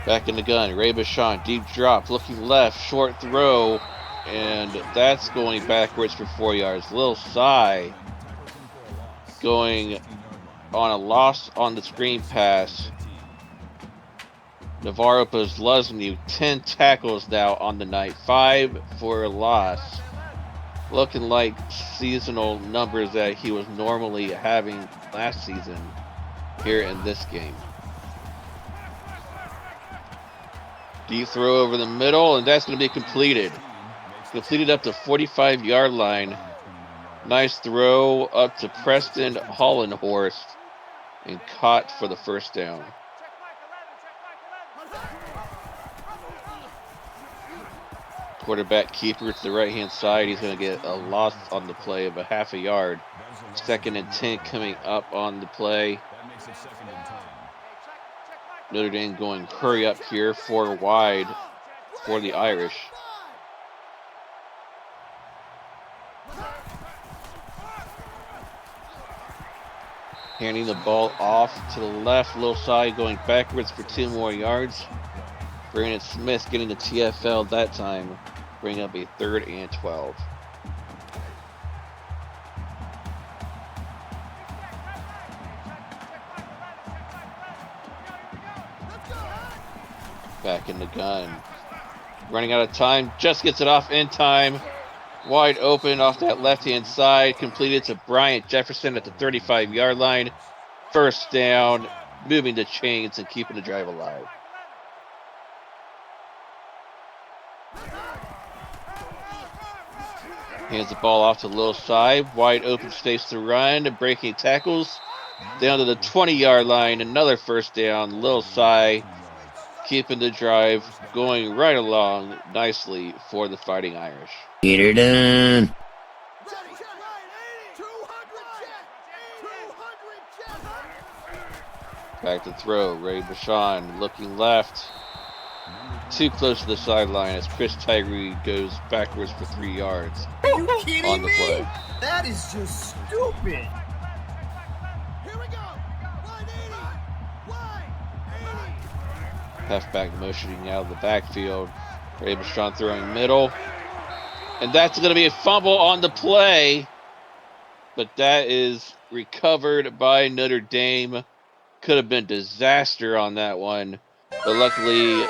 Back in the gun, Ray Bashan, deep drop, looking left, short throw, and that's going backwards for 4 yards. Lil Cy going on a loss on the screen pass. Navarro Posluszny, 10 tackles now on the night, 5 for a loss. Looking like seasonal numbers that he was normally having last season here in this game. Deep throw over the middle, and that's going to be completed. Completed up to 45-yard line. Nice throw up to Preston Hollenhorst and caught for the first down. Quarterback keeper to the right-hand side. He's going to get a loss on the play of a half a yard. 2nd and 10 coming up on the play. Notre Dame going hurry up here, 4 wide for the Irish. Handing the ball off to the left, Lil Cy going backwards for 2 more yards. Brandon Smith getting the TFL that time, bring up a 3rd and 12. Back in the gun. Running out of time, just gets it off in time. Wide open off that left-hand side, completed to Bryant Jefferson at the 35-yard line. First down, moving the chains and keeping the drive alive. Hands the ball off to Lil Cy. Wide open space to run, breaking tackles. Down to the 20-yard line, another first down. Lil Cy keeping the drive going right along nicely for the Fighting Irish. Get her done. Back to throw. Ray Bashan looking left. Too close to the sideline as Chris Tyree goes backwards for 3 yards on the play. That is just stupid. Halfback motioning out of the backfield. Ray Bashan throwing middle. And that's going to be a fumble on the play. But that is recovered by Notre Dame. Could have been disaster on that one. But luckily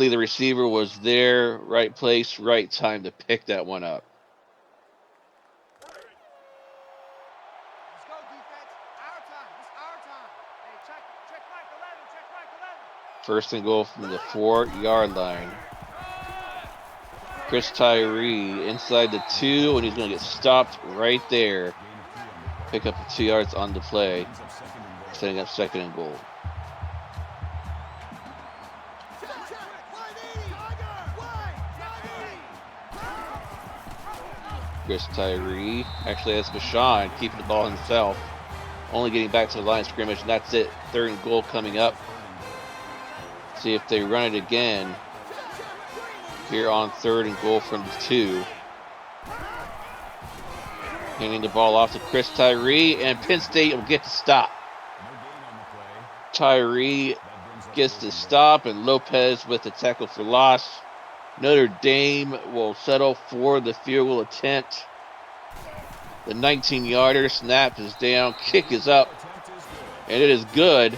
the receiver was there. Right place, right time to pick that one up. First and goal from the 4-yard line. Chris Tyree inside the 2, and he's going to get stopped right there. Pick up the 2 yards on the play, setting up 2nd and goal. Chris Tyree, actually that's Bashan keeping the ball himself. Only getting back to the line of scrimmage, and that's it. 3rd and goal coming up. See if they run it again here on 3rd and goal from the 2. Handing the ball off to Chris Tyree, and Penn State will get the stop. Tyree gets the stop, and Lopez with the tackle for loss. Notre Dame will settle for the field goal attempt. The 19-yarder snap is down, kick is up, and it is good.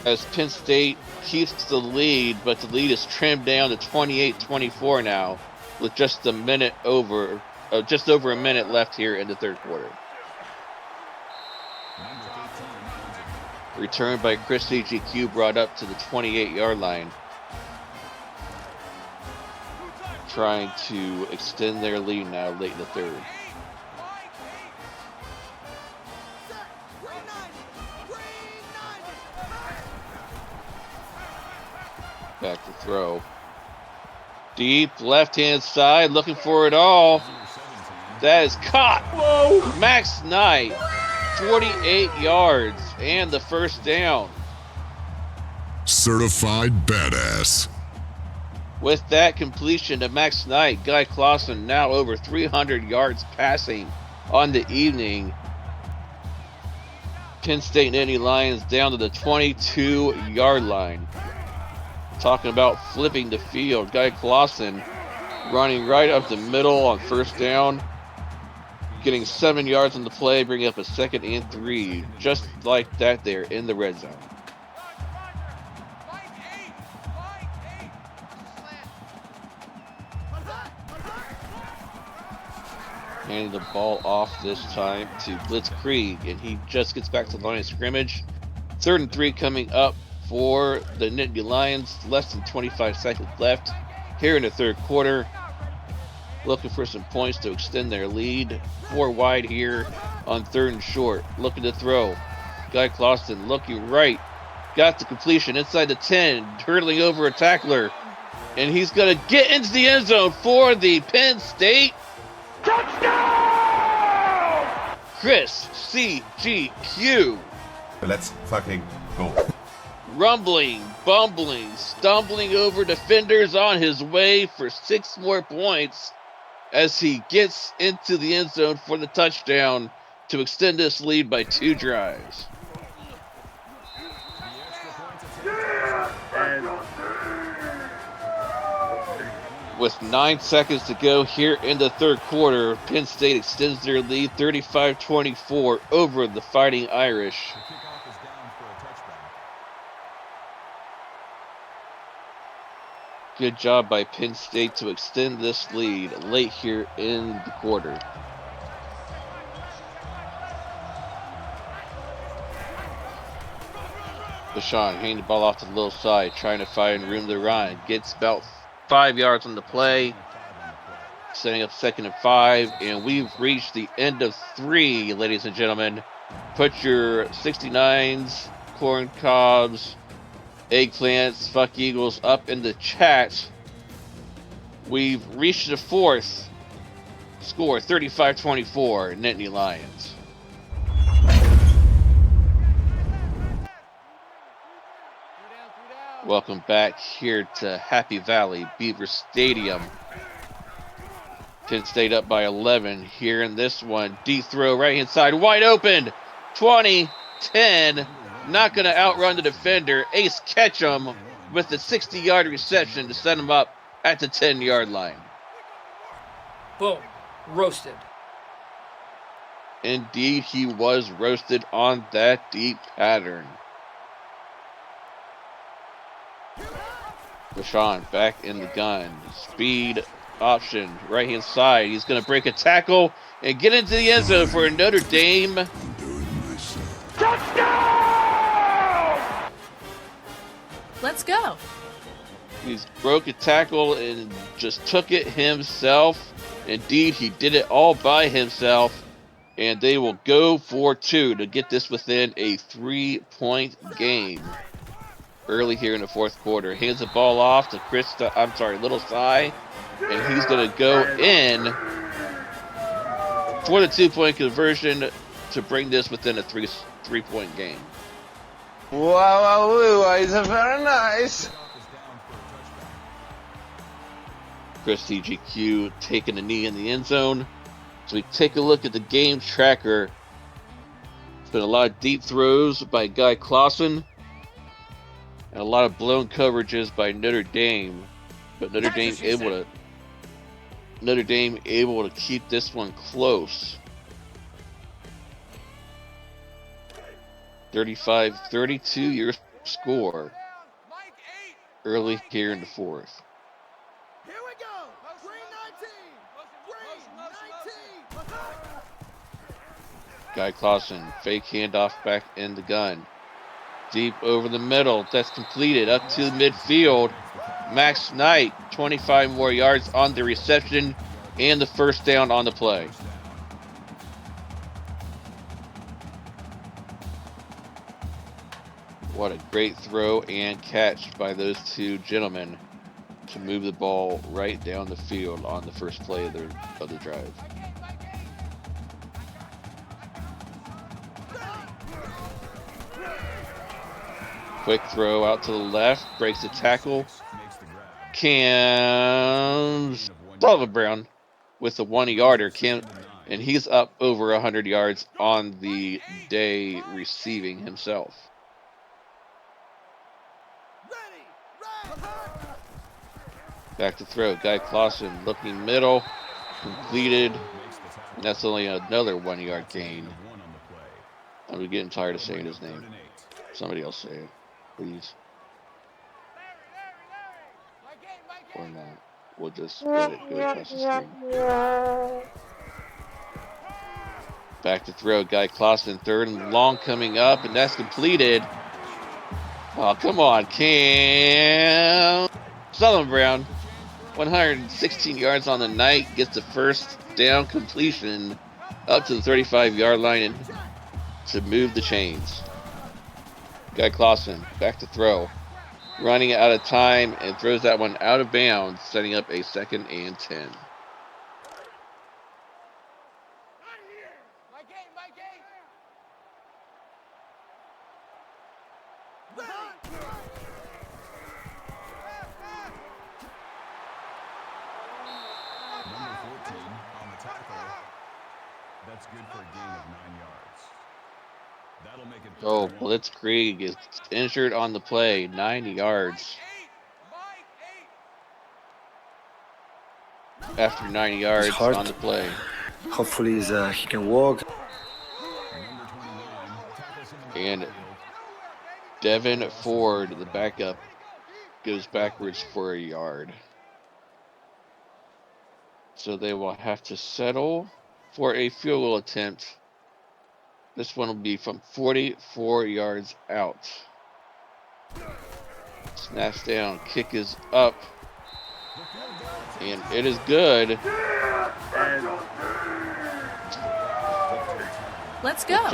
As Penn State keeps the lead, but the lead is trimmed down to 28-24 now, with just over a minute left here in the third quarter. Return by Chris CGQ, brought up to the 28-yard line, trying to extend their lead now late in the third. Back to throw. Deep left-hand side, looking for it all. That is caught. Whoa. Max Knight, 48 yards and the first down. Certified badass. With that completion to Max Knight, Guy Clausen now over 300 yards passing on the evening. Penn State Nittany Lions down to the 22-yard line. Talking about flipping the field, Guy Clausen running right up the middle on first down, getting 7 yards on the play, bringing up a 2nd and 3, just like that there in the red zone. Handing the ball off this time to Blitzkrieg, and he just gets back to the line of scrimmage. 3rd and 3 coming up for the Nittany Lions. Less than 25 seconds left here in the third quarter. Looking for some points to extend their lead. 4 wide here on 3rd and short. Looking to throw. Guy Clausen looking right. Got the completion inside the 10. Hurdling over a tackler. And he's going to get into the end zone for the Penn State. Touchdown! Chris CGQ. Let's fucking go. Rumbling, bumbling, stumbling over defenders on his way for 6 more points as he gets into the end zone for the touchdown to extend this lead by 2 drives. With 9 seconds to go here in the third quarter, Penn State extends their lead 35-24 over the Fighting Irish. Good job by Penn State to extend this lead late here in the quarter. Bashan handing the ball off to the little side, trying to find room to run. Gets about 5 yards on the play, setting up 2nd and 5, and we've reached the end of 3, ladies and gentlemen. Put your 69s, corn cobs, eggplants, fuck Eagles up in the chat. We've reached the 4th. Score 35-24, Nittany Lions. Welcome back here to Happy Valley Beaver Stadium. Penn State up by 11 here in this one. Deep throw right hand side, wide open. 20-10. Not going to outrun the defender. Ace Ketchum with the 60-yard reception to set him up at the 10-yard line. Boom. Roasted. Indeed, he was roasted on that deep pattern. Bashan back in the gun. Speed option, right-hand side. He's going to break a tackle and get into the end zone for a Notre Dame touchdown! Let's go. He's broke a tackle and just took it himself. Indeed, he did it all by himself. And they will go for 2 to get this within a 3-point game. Early here in the fourth quarter. Hands the ball off to Little Cy. And he's going to go in for the 2-point conversion to bring this within a 3-point game. Wow, it's very nice. Chris TGQ taking a knee in the end zone. So we take a look at the game tracker. It's been a lot of deep throws by Guy Clausen and a lot of blown coverages by Notre Dame. But Notre Dame able to keep this one close. 35-32 your score early here in the fourth. Here we go. Green 19. Green 19. Guy Clausen, fake handoff back in the gun. Deep over the middle. That's completed up to midfield. Max Knight, 25 more yards on the reception and the first down on the play. What a great throw and catch by those two gentlemen to move the ball right down the field on the first play of the drive. Quick throw out to the left, breaks the tackle. Sullivan Brown with a 1-yarder. And he's up over 100 yards on the day receiving himself. Back to throw. Guy Clausen looking middle. Completed. And that's only another 1-yard gain. I'm getting tired of saying his name. Somebody else say it, please. Or not. We'll just go across the screen. Back to throw. Guy Clausen, third and long coming up, and that's completed. Oh, come on, Cam. Sullivan Brown, 116 yards on the night, gets the first down completion up to the 35-yard line and to move the chains. Guy Clausen, back to throw. Running out of time and throws that one out of bounds, setting up a 2nd and 10. That's good for a gain of 9 yards. That'll make it. Oh, Blitzkrieg is injured on the play, 9 yards. After 9 yards on the play. Hopefully he can walk. And Devin Ford, the backup, goes backwards for a yard. So they will have to settle for a field goal attempt. This one will be from 44 yards out. Snaps down, kick is up, and it is good. Let's go.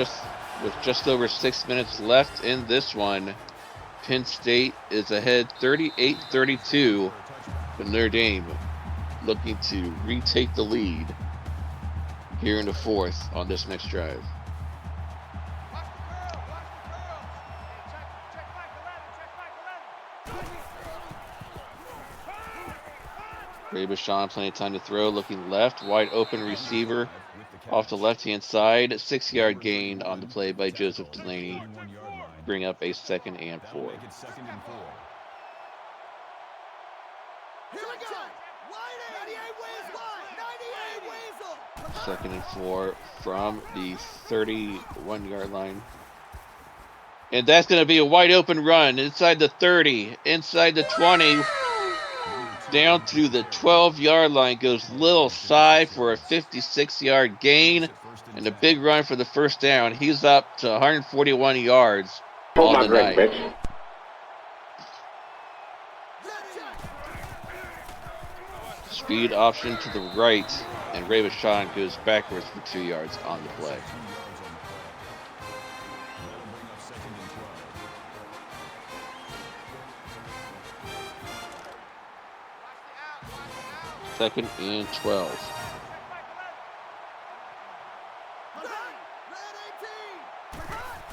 With just over 6 minutes left in this one, Penn State is ahead 38-32, but Notre Dame looking to retake the lead here in the fourth on this next drive. Ray Bashan, plenty of time to throw, looking left, wide open receiver off the left-hand side. 6-yard gain on the play by Joseph Delaney. Bring up a 2nd and 4. Second and 4 from the 31-yard line. And that's going to be a wide open run inside the 30, inside the 20. Down to the 12-yard line goes Lil Sy for a 56-yard gain and a big run for the first down. He's up to 141 yards on the night. Speed option to the right, and Ray Bashan goes backwards for 2 yards on the play. Second and 12.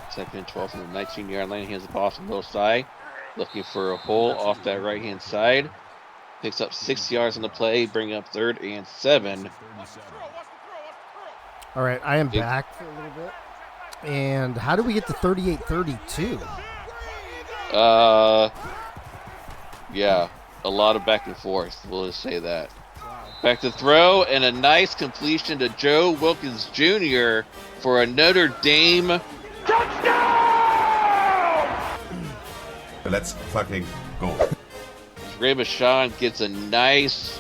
Second and 12 from the 19-yard line. He has the ball from Lil Sy, looking for a hole off that right-hand side. Picks up 6 yards on the play, bringing up 3rd and 7. All right, I am back for a little bit. And how do we get to 38-32? Yeah, a lot of back and forth. We'll just say that. Back to throw, and a nice completion to Joe Wilkins Jr. for a Notre Dame touchdown! Let's fucking go. Ray Bashan gets a nice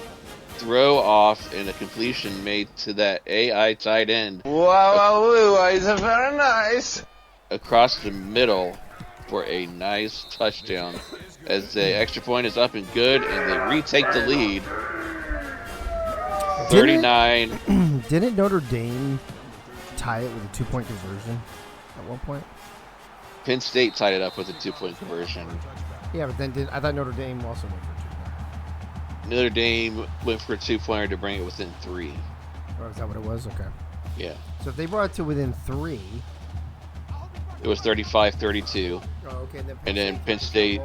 throw off and a completion made to that AI tight end. Wow, it's very nice. Across the middle for a nice touchdown. As the extra point is up and good, and they retake the lead. 39. Didn't Notre Dame tie it with a 2-point conversion at one point? Penn State tied it up with a 2-point conversion. Yeah, but then I thought Notre Dame also went for a 2-point. Notre Dame went for a 2-pointer to bring it within 3. Oh, is that what it was? Okay. Yeah. So if they brought it to within 3. It was 35-32. Oh, okay. And then Penn State.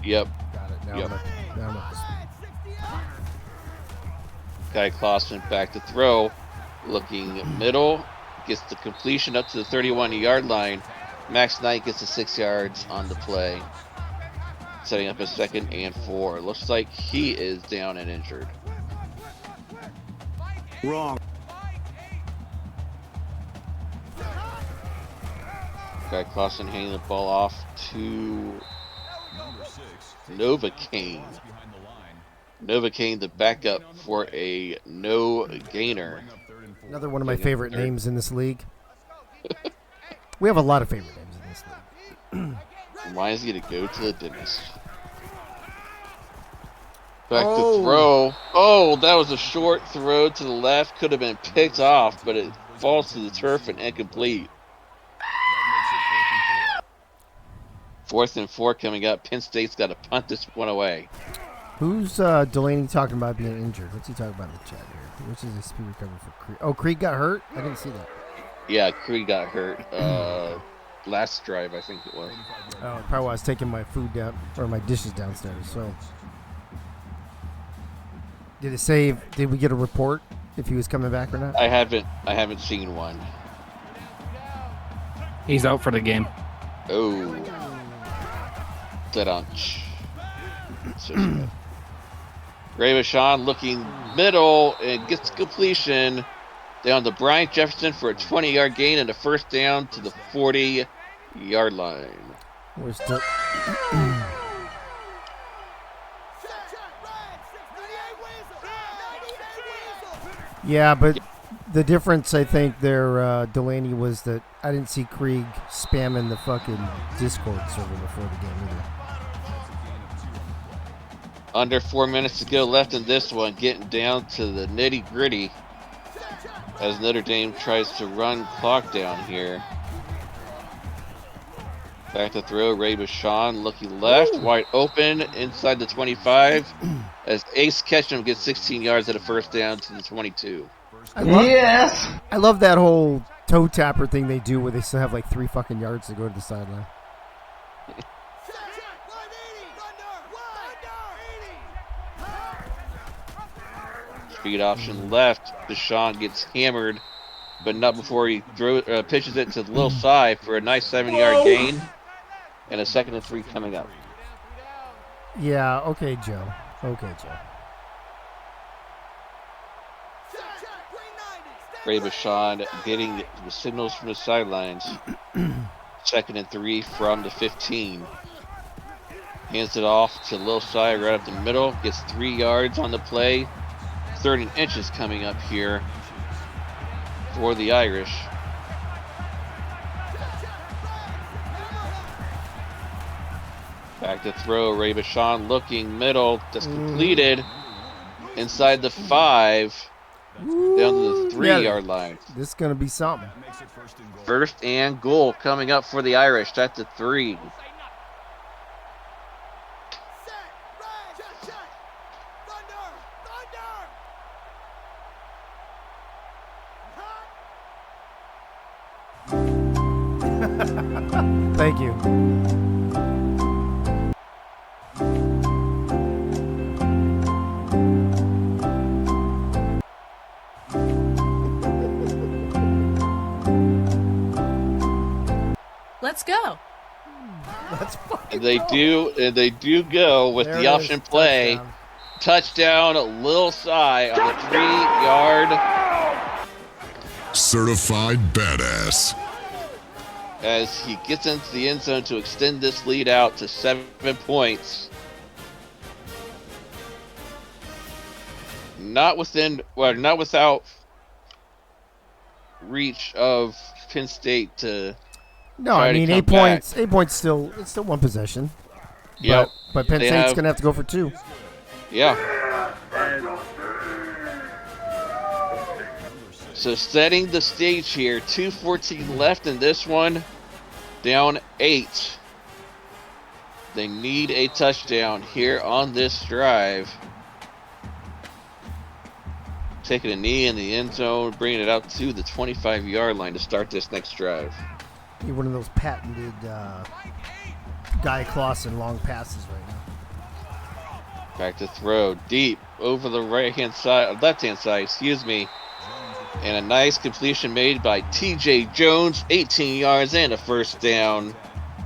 Yep. Got it. Now Yep. I'm up to speed. Guy Clausen back to throw. Looking middle. Gets the completion up to the 31-yard line. Max Knight gets the 6 yards on the play. Setting up a 2nd and 4. Looks like he is down and injured. Wrong. Guy Clausen handing the ball off to Novocaine. Novocaine, the backup for a no gainer. Another one of my favorite names in this league. We have a lot of favorite names in this league. Reminds you to go to the dentist. Back to throw. Oh, that was a short throw to the left. Could have been picked off, but it falls to the turf and incomplete. 4th and 4 coming up. Penn State's got to punt this one away. Who's Delaney talking about being injured? What's he talking about in the chat here? Which is a speed recovery for Creed? Oh, Creed got hurt? I didn't see that. Yeah, Creed got hurt. Last drive, I think it was. Oh, probably while I was taking my food down, or my dishes downstairs. So, did it say? Did we get a report if he was coming back or not? I haven't seen one. He's out for the game. Oh, that on. Ray Bashan looking middle and gets completion down to Brian Jefferson for a 20-yard gain and a 1st down to the 40-yard line. We're still. Yeah, but the difference, I think, there, Delaney, was that I didn't see Krieg spamming the fucking Discord server before the game either. Under 4 minutes to go left in this one, getting down to the nitty-gritty as Notre Dame tries to run clock down here. Back to throw, Ray Bashan looking left, wide open inside the 25 as Ace Ketchum gets 16 yards at a 1st down to the 22. I love that whole toe tapper thing they do where they still have like 3 fucking yards to go to the sideline. Speed option left. Bashan gets hammered, but not before he pitches it to the little side for a nice 7-yard gain and a 2nd and 3 coming up. Yeah, okay, Joe. Okay, Joe. Ray Bashan getting the signals from the sidelines. 2nd and 3 from the 15. Hands it off to Lil Sai right up the middle. Gets 3 yards on the play. 30 inches coming up here for the Irish. Back to throw. Ray Bashan looking middle. That's completed inside the 5. Down to the 3-yard line. This is going to be something. 1st and goal coming up for the Irish. That's the 3. Thank you. Let's go. Let's fucking And they go. do go with There the it option is. play. Touchdown, Lil Cy on the 3-yard Certified badass. as he gets into the end zone to extend this lead out to 7 points. Not without reach of Penn State to. No, try I to mean come 8 back. points. 8 points still. It's still one possession. Yep. But Penn They State's have- gonna have to go for 2. Yeah. So setting the stage here, 2:14 left in this one, down 8. They need a touchdown here on this drive. Taking a knee in the end zone, bringing it out to the 25-yard line to start this next drive. You're one of those patented Guy Clausen long passes right now. Back to throw, deep over the left-hand side, excuse me. And a nice completion made by TJ Jones, 18 yards and a first down.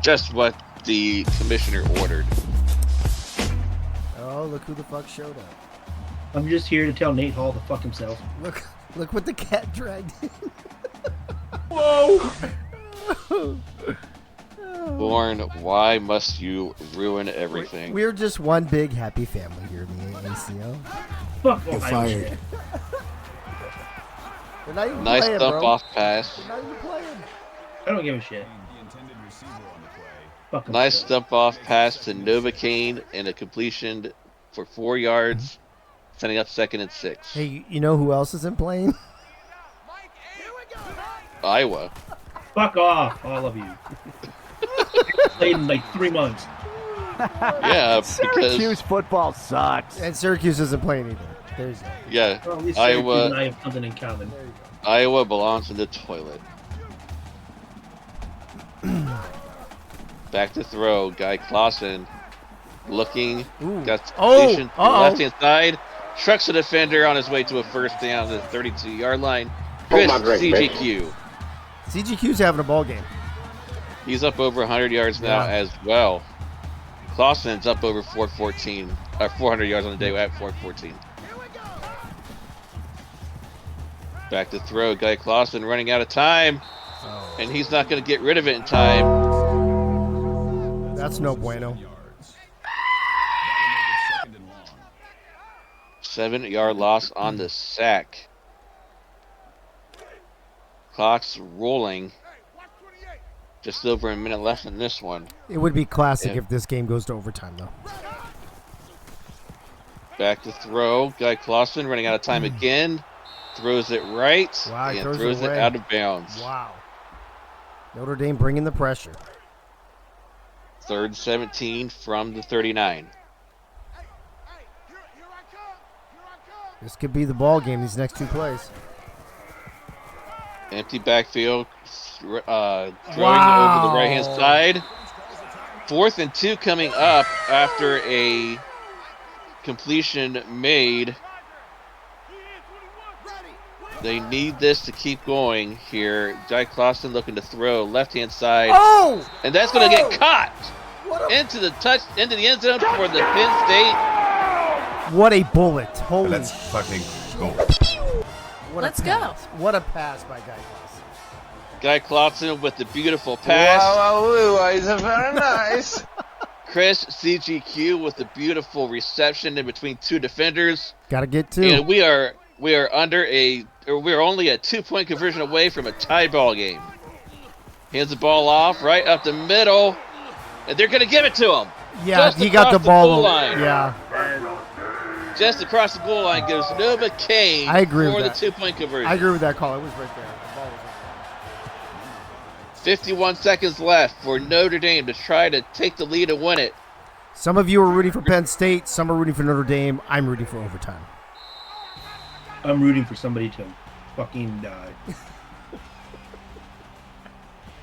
Just what the commissioner ordered. Oh, look who the fuck showed up. I'm just here to tell Nate Hall to fuck himself. Look what the cat dragged in. Whoa! Born, why must you ruin everything? We're just one big happy family here in the ACO. Fuck You're Ohio fired. State. They're not even Nice playing, dump bro. off pass. They're not even playing. I don't give a shit. Fuck Nice himself. dump off pass to Novocaine and a completion for 4 yards, setting up 2nd and 6. Hey, you know who else isn't playing? Iowa. Fuck off, all of you. Played in like 3 months. Yeah, Syracuse because football sucks. And Syracuse isn't playing either. There's that. yeah, Well, at least Syracuse and I Iowa have something in common. Iowa belongs in the toilet. Back to throw, Guy Clausen looking, Ooh. got Oh, station to the uh-oh. left-hand side, trucks a defender on his way to a first down to the 32-yard line. Chris CGQ. CGQ's having a ball game. He's up over 100 yards now Yeah. as well. Clausen's up over 400 yards on the day at 414. Back to throw, Guy Clausen running out of time, and he's not going to get rid of it in time. That's no bueno. 7-yard loss on the sack. Clock's rolling. Just over a minute left in this one. It would be classic Yeah. if this game goes to overtime, though. Back to throw. Guy Clausen running out of time again. Throws it right Wow, he and throws it throws it away. out of bounds. Wow. Notre Dame bringing the pressure. 3rd and 17 from the 39. This could be the ball game, these next 2 plays. Empty backfield. Throwing Wow. over the right-hand side. 4th and 2 coming up after a completion made. They need this to keep going here. Guy Clausen looking to throw left-hand side. Oh! And that's going to get caught into the end zone for the Penn State. What a bullet. Holy Let's fucking go. What Let's a go. pass. What a pass by Guy Clausen. Guy Clausen with the beautiful pass. Wow, is very nice. Chris CGQ with the beautiful reception in between 2 defenders. Gotta get 2. And we are we're only a 2-point conversion away from a tie ball game. Hands the ball off right up the middle, and they're gonna give it to him. Yeah, Just he got the across ball. goal line. Yeah. Just across the goal line goes Nova Kane I agree for with the that. 2-point conversion. I agree with that call. It was right there. The ball was right 51 seconds left for Notre Dame to try to take the lead and win it. there. Some of you are rooting for Penn State. Some are rooting for Notre Dame. I'm rooting for overtime. I'm rooting for somebody to fucking die.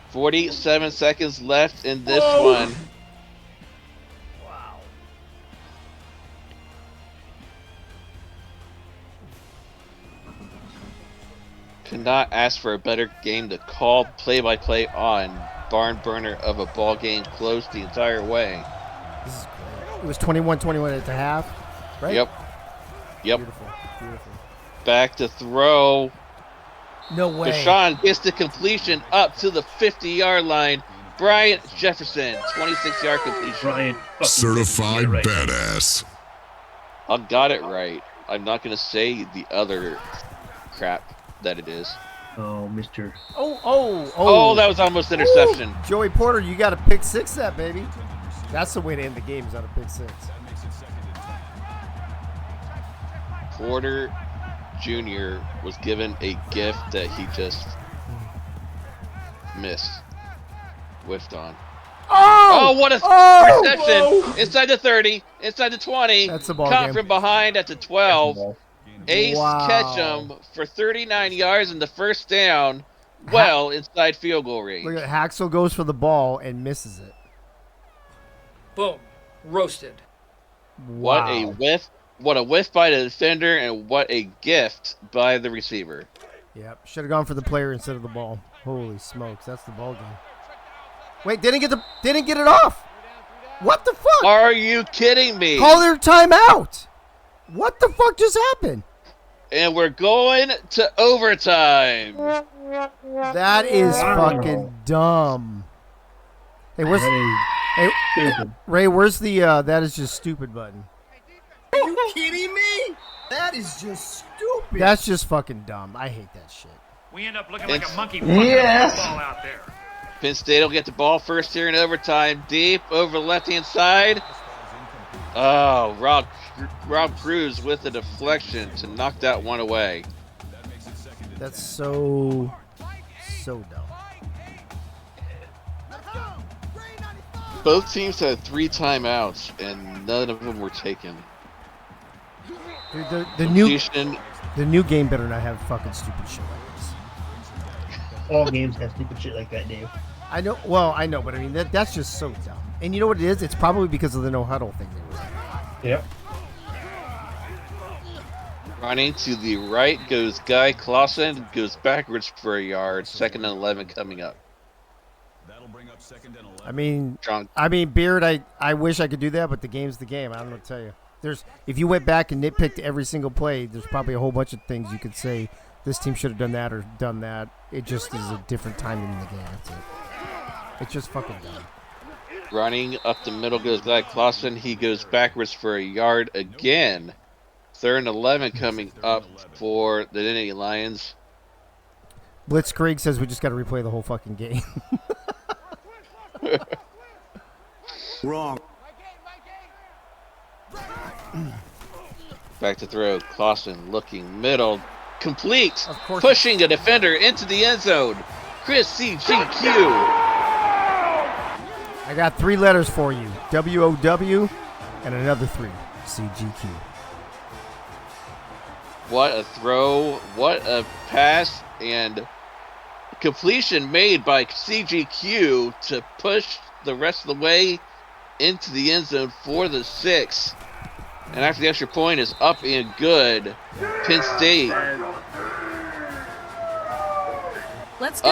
47 seconds left in this one. Wow. Could not ask for a better game to call play-by-play on. barn burner of a ball game close the entire way. This is great. It was 21-21 at the half, right? Yep. Beautiful. Back to throw. No way. Deshaun gets the completion up to the 50-yard line. Bryant Jefferson, 26-yard completion. Bryant. Certified badass. I got it right. I'm not going to say the other crap that it is. Oh, Mr. Oh, that was almost interception. Ooh, Joey Porter, you got to pick six that, baby. That's the way to end the game is on a pick six. Porter Jr. was given a gift that he just whiffed on. Oh, what a reception! Inside the 30, inside the 20. That's the ball Caught game. from behind at the 12. Ace Ketchum for 39 yards in the first down. Well, inside field goal range. Look at Haxel goes for the ball and misses it. Boom. Roasted. What a whiff. What a whiff by the defender, and what a gift by the receiver. Yep. Should have gone for the player instead of the ball. Holy smokes, that's the ball game. Wait, didn't get it off. What the fuck? Are you kidding me? Call their timeout. What the fuck just happened? And we're going to overtime. That is fucking dumb. Hey, where's Ray? Where's the that is just stupid button? Are you kidding me? That is just stupid. That's just fucking dumb. I hate that shit. We end up looking like a monkey fucking a ball out there. Penn State will get the ball first here in overtime. Deep over the left-hand side. Oh, Rob Cruz with the deflection to knock that one away. That's so dumb. Both teams had 3 timeouts, and none of them were taken. Dude, the new game better not have fucking stupid shit like this. All games have stupid shit like that, Dave. I know. Well, I know, but I mean that's just so dumb. And you know what it is? It's probably because of the no huddle thing. Yep. Running to the right goes Guy Clausen, goes backwards for a yard. 2nd and 11 coming up. That'll bring up 2nd and 11. I mean, Beard. I wish I could do that, but the game's the game. I don't know what to tell you. If you went back and nitpicked every single play, there's probably a whole bunch of things you could say. This team should have done that or done that. It just is a different timing in the game. That's it. It's just fucking dumb. Running up the middle goes Guy Clausen. He goes backwards for a yard again. 3rd and 11 coming up for the Nittany Lions. Blitzkrieg says we just got to replay the whole fucking game. Wrong. Back to throw. Clausen looking middle. Complete. Of course. Pushing a defender into the end zone. Chris CGQ. I got 3 letters for you. WOW and another 3. CGQ. What a throw. What a pass. And completion made by CGQ to push the rest of the way into the end zone for the 6. And after the extra point is up and good. Penn State Let's go.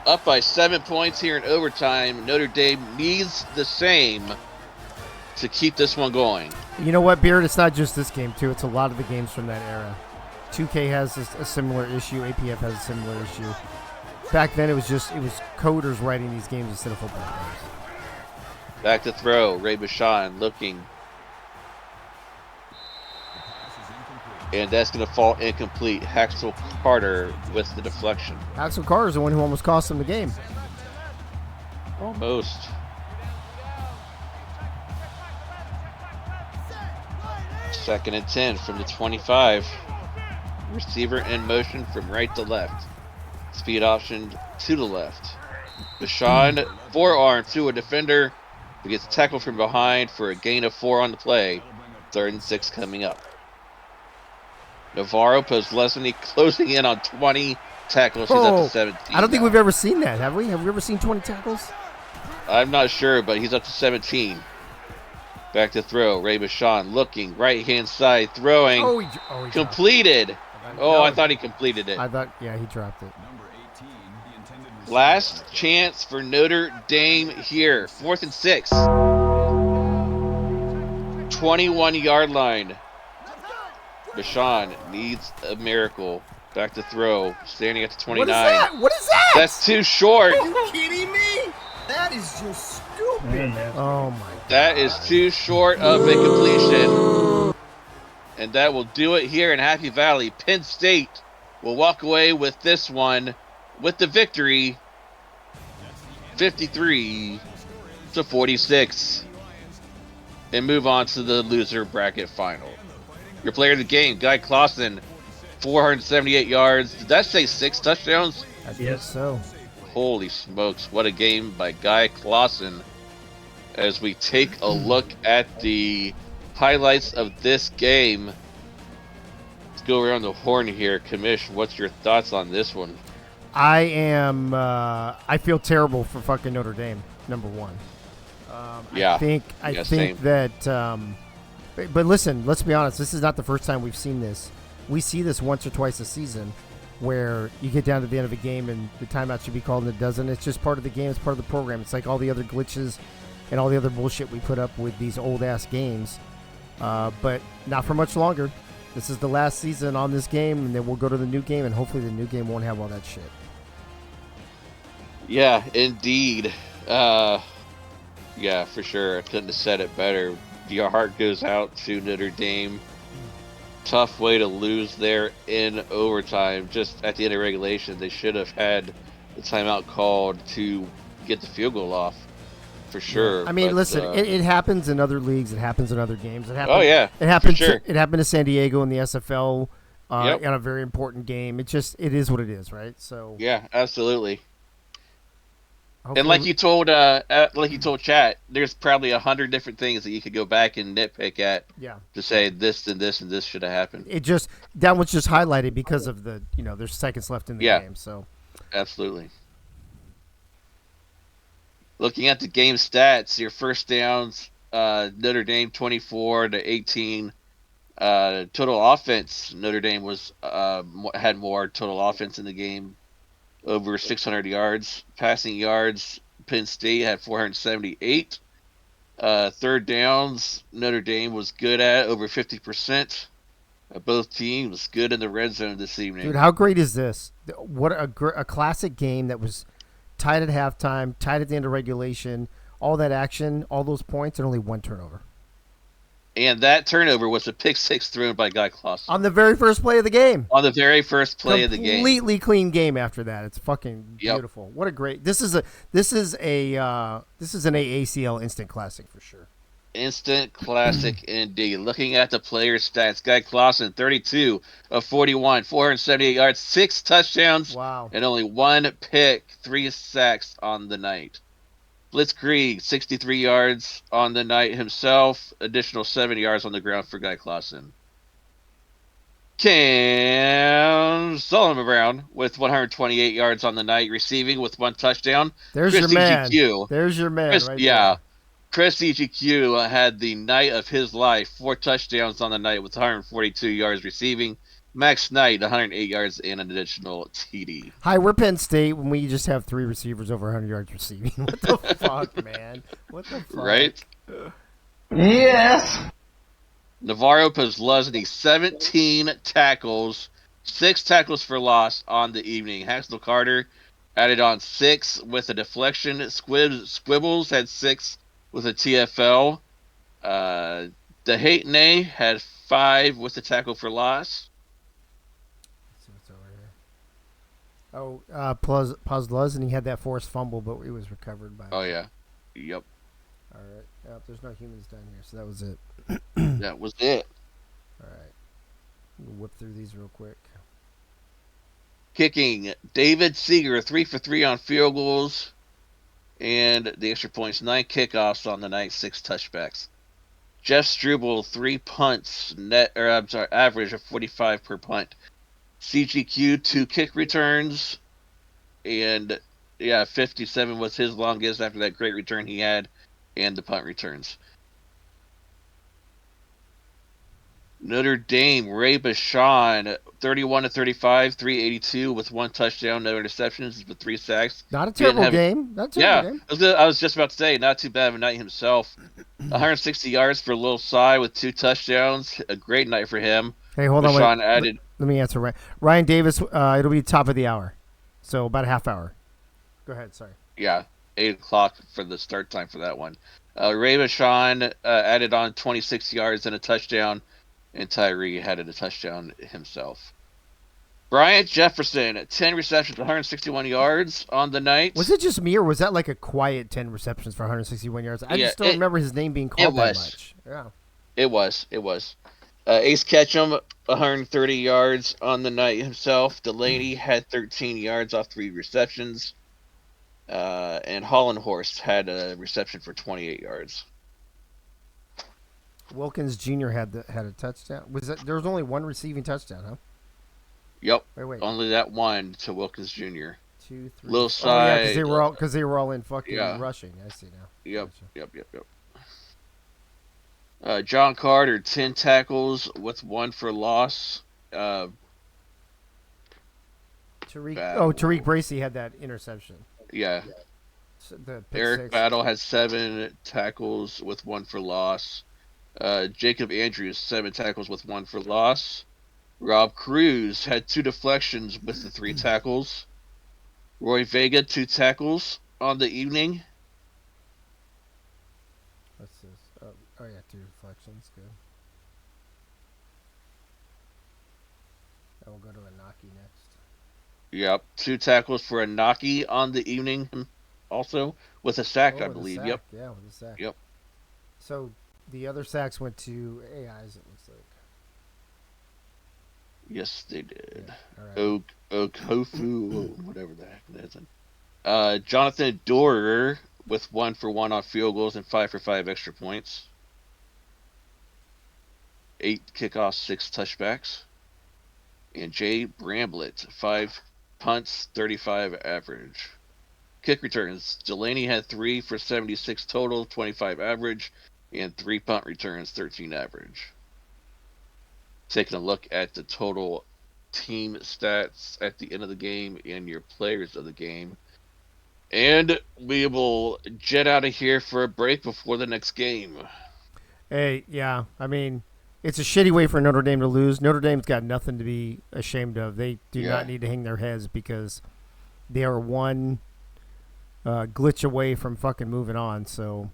up by 7 points here in overtime. Notre Dame needs the same to keep this one going. You know what, Beard? It's not just this game, too. It's a lot of the games from that era. 2K has a similar issue. APF has a similar issue. Back then, it was coders writing these games instead of football games. Back to throw. Ray Bashan looking. And that's going to fall incomplete. Haxel Carter with the deflection. Haxel Carter is the one who almost cost him the game. Almost. Second and 10 from the 25. Receiver in motion from right to left. Speed option to the left. Bashan forearm to a defender who gets tackled from behind for a gain of 4 on the play. 3rd and 6 coming up. Navarro Poslesny closing in on 20 tackles. He's up to 17. I don't think we've ever seen that, have we? Have we ever seen 20 tackles? I'm not sure, but he's up to 17. Back to throw. Ray Bashan looking. Right-hand side. Throwing. He completed. I thought he completed it. I thought, yeah, he dropped it. Number 18, the intended Last chance for Notre Dame here. 4th and 6. 21-yard line. Bashan needs a miracle. Back to throw. Standing at the 29. What is that? What is that? That's too short. Are you kidding me? That is just stupid. Oh my God. That is too short of a completion. And that will do it here in Happy Valley. Penn State will walk away with this one with the victory, 53-46, and move on to the loser bracket final. Your player of the game, Guy Clausen, 478 yards. Did that say 6 touchdowns? I guess so. Holy smokes, what a game by Guy Clausen. As we take a look at the highlights of this game. Let's go around the horn here. Commish, what's your thoughts on this one? I feel terrible for fucking Notre Dame, number one. Yeah. I think same. that, but listen, let's be honest. This is not the first time we've seen this. We see this once or twice a season where you get down to the end of a game and the timeout should be called and it doesn't. It's just part of the game. It's part of the program. It's like all the other glitches and all the other bullshit we put up with these old-ass games. But not for much longer. This is the last season on this game, and then we'll go to the new game, and hopefully the new game won't have all that shit. Yeah, indeed. Yeah, for sure. I couldn't have said it better. Your heart goes out to Notre Dame. Tough way to lose there in overtime. Just at the end of regulation, they should have had the timeout called to get the field goal off. For sure. I mean, but, listen, it happens in other leagues. It happens in other games. It happens, oh, yeah. It happened, for sure. it happened to San Diego in the SFL Yep. in a very important game. It is what it is, right? So Yeah, absolutely. hopefully And like you told chat, there's probably 100 different things that you could go back and nitpick at. Yeah. To say this and this and this should have happened. that was just highlighted because of the there's seconds left in the game. So absolutely. Looking at the game stats, your first downs, Notre Dame 24-18. Total offense, Notre Dame had more total offense in the game, over 600 yards. Passing yards, Penn State had 478. Third downs, Notre Dame was good at over 50%. Both teams good in the red zone this evening. dude, how great is this? What a classic game that was tied at halftime, tied at the end of regulation, all that action, all those points, and only one turnover. And that turnover was a pick six thrown by Guy Clausen. On the very first play of the game. On the very first play of the game. Completely clean game after that. It's fucking beautiful. What a great. This is an AACL instant classic for sure. Instant classic indeed. Looking at the player stats, Guy Clausen, 32 of 41, 478 yards, 6 touchdowns, and only 1 pick, 3 sacks on the night. Blitzkrieg, 63 yards on the night himself, additional 70 yards on the ground for Guy Clausen. Cam Solomon Brown with 128 yards on the night, receiving with 1 touchdown. There's Chris your man. EGQ. There's your man. Chris, right yeah. there. Chris EGQ had the night of his life, 4 touchdowns on the night with 142 yards receiving. Max Knight, 108 yards and an additional TD. Hi, we're Penn State when we just have 3 receivers over 100 yards receiving. What the fuck, man? What the fuck? Right? Yes. Navarro Pozlesny, 17 tackles, 6 tackles for loss on the evening. Haxel Carter added on 6 with a deflection. Squibbles had 6 with a TFL. DeHaytene had 5 with a tackle for loss. Let's see what's over here. Pozlesny had that forced fumble, but it was recovered by. Oh, yeah. Yep. All right. Yep, there's no humans down here, so that was it. That was it. All right. We'll whip through these real quick. Kicking, David Seeger, 3 for 3 on field goals. And the extra points, 9 kickoffs on the night, 6 touchbacks. Jeff Struble, 3 punts, average of 45 per punt. CGQ, 2 kick returns. And, 57 was his longest after that great return he had. And the punt returns. Notre Dame, Ray Bashan, 31-35, 382 with 1 touchdown, no interceptions, with 3 sacks. Not a terrible game. Not a terrible game. I was just about to say, not too bad of a night himself. 160 yards for Lil Cy with 2 touchdowns. A great night for him. Hey, hold on. Bashan added. Let me answer. Ryan Davis, it'll be top of the hour. So about a half hour. Go ahead. Sorry. Yeah, 8 o'clock for the start time for that one. Ray Bashan added on 26 yards and a touchdown. And Tyree had a touchdown himself. Bryant Jefferson, 10 receptions, 161 yards on the night. Was it just me, or was that like a quiet 10 receptions for 161 yards? I just don't remember his name being called that much. Yeah. It was. Ace Ketchum, 130 yards on the night himself. Delaney had 13 yards off 3 receptions. And Hollenhorst had a reception for 28 yards. Wilkins Jr. had a touchdown. There was only 1 receiving touchdown, huh? Yep. Wait. Only that one to Wilkins Jr. 2, 3. Lil Cy. Because they were all in fucking rushing. I see now. Yep. John Carter, 10 tackles with 1 for loss. Tariq Bracy had that interception. Yeah. Eric Battle had 7 tackles with 1 for loss. Jacob Andrews, 7 tackles with 1 for loss. Rob Cruz had 2 deflections with the 3 tackles. Roy Vega, 2 tackles on the evening. What's this? Oh yeah, 2 deflections. Good. We'll go to Anaki next. Yep, 2 tackles for Anaki on the evening also, with a sack, I believe. Yep. Yeah, with a sack. Yep. So the other sacks went to AIs, it looks like. Yes, they did. Yeah, all right. Okofu, whatever the heck that is. Jonathan Dorer with 1 for 1 on field goals and 5 for 5 extra points. 8 kickoffs, 6 touchbacks. And Jay Bramblett, 5 punts, 35 average. Kick returns. Delaney had 3 for 76 total, 25 average, and 3 punt returns, 13 average. Taking a look at the total team stats at the end of the game and your players of the game. And we will jet out of here for a break before the next game. Hey, yeah, I mean, it's a shitty way for Notre Dame to lose. Notre Dame's got nothing to be ashamed of. They do not need to hang their heads because they are one glitch away from fucking moving on. So,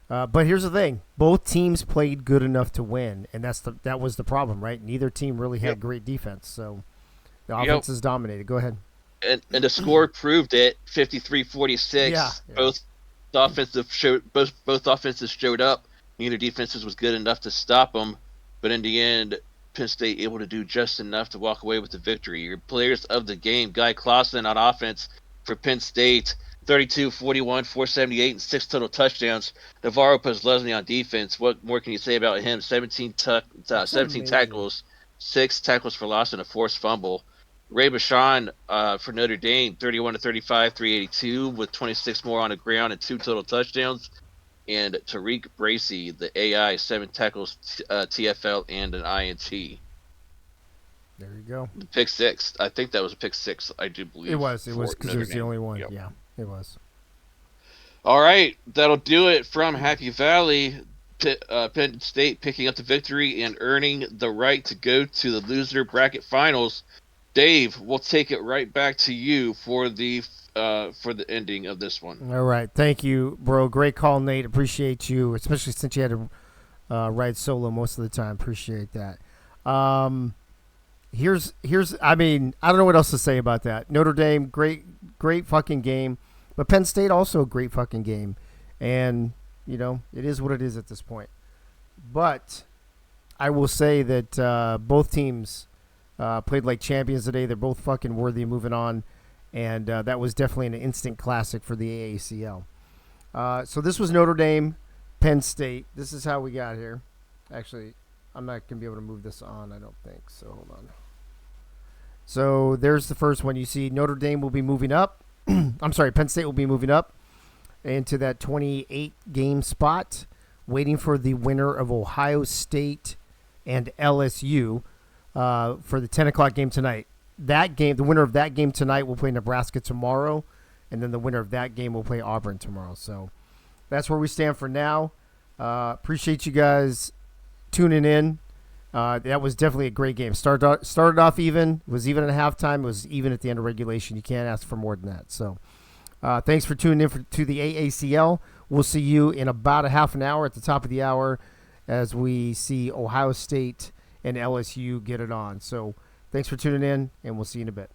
but here's the thing: both teams played good enough to win, and that was the problem, right? Neither team really had great defense, so the offense is dominated. Go ahead. And the score proved it: 53-46. Yeah. Both offenses showed up. Neither defenses was good enough to stop them, but in the end, Penn State able to do just enough to walk away with the victory. Your players of the game: Guy Clausen on offense for Penn State, 32, 41, 478, and 6 total touchdowns. Navarro Postlesny on defense. What more can you say about him? 17 tackles, 6 tackles for loss, and a forced fumble. Ray Bashan for Notre Dame, 31-35, 382, with 26 more on the ground and 2 total touchdowns. And Tariq Bracy, the AI, 7 tackles, TFL, and an INT. There you go. The pick 6. I think that was a pick 6, I do believe. It was because it was the only one. Yep. Yeah, it was. All right, that'll do it from Happy Valley. Penn State picking up the victory and earning the right to go to the loser bracket finals. Dave, we'll take it right back to you for the ending of this one. All right, thank you, bro. Great call, Nate. Appreciate you, especially since you had to ride solo most of the time. Appreciate that. Here's. I mean, I don't know what else to say about that. Notre Dame, great fucking game, but Penn State also a great fucking game, and you know it is what it is at this point. But I will say that both teams played like champions today. They're both fucking worthy of moving on. And that was definitely an instant classic for the AACL. So this was Notre Dame, Penn State. This is how we got here. Actually, I'm not going to be able to move this on, I don't think. So hold on. So there's the first one. You see Notre Dame will be moving up. I'm sorry, Penn State will be moving up into that 28-game spot, waiting for the winner of Ohio State and LSU for the 10 o'clock game tonight. That game, the winner of that game tonight will play Nebraska tomorrow, and then the winner of that game will play Auburn tomorrow. So that's where we stand for now. Appreciate you guys tuning in. That was definitely a great game. Started off even, was even at halftime, was even at the end of regulation. You can't ask for more than that. So thanks for tuning in to the AACL. We'll see you in about a half an hour at the top of the hour as we see Ohio State and LSU get it on. So thanks for tuning in, and we'll see you in a bit.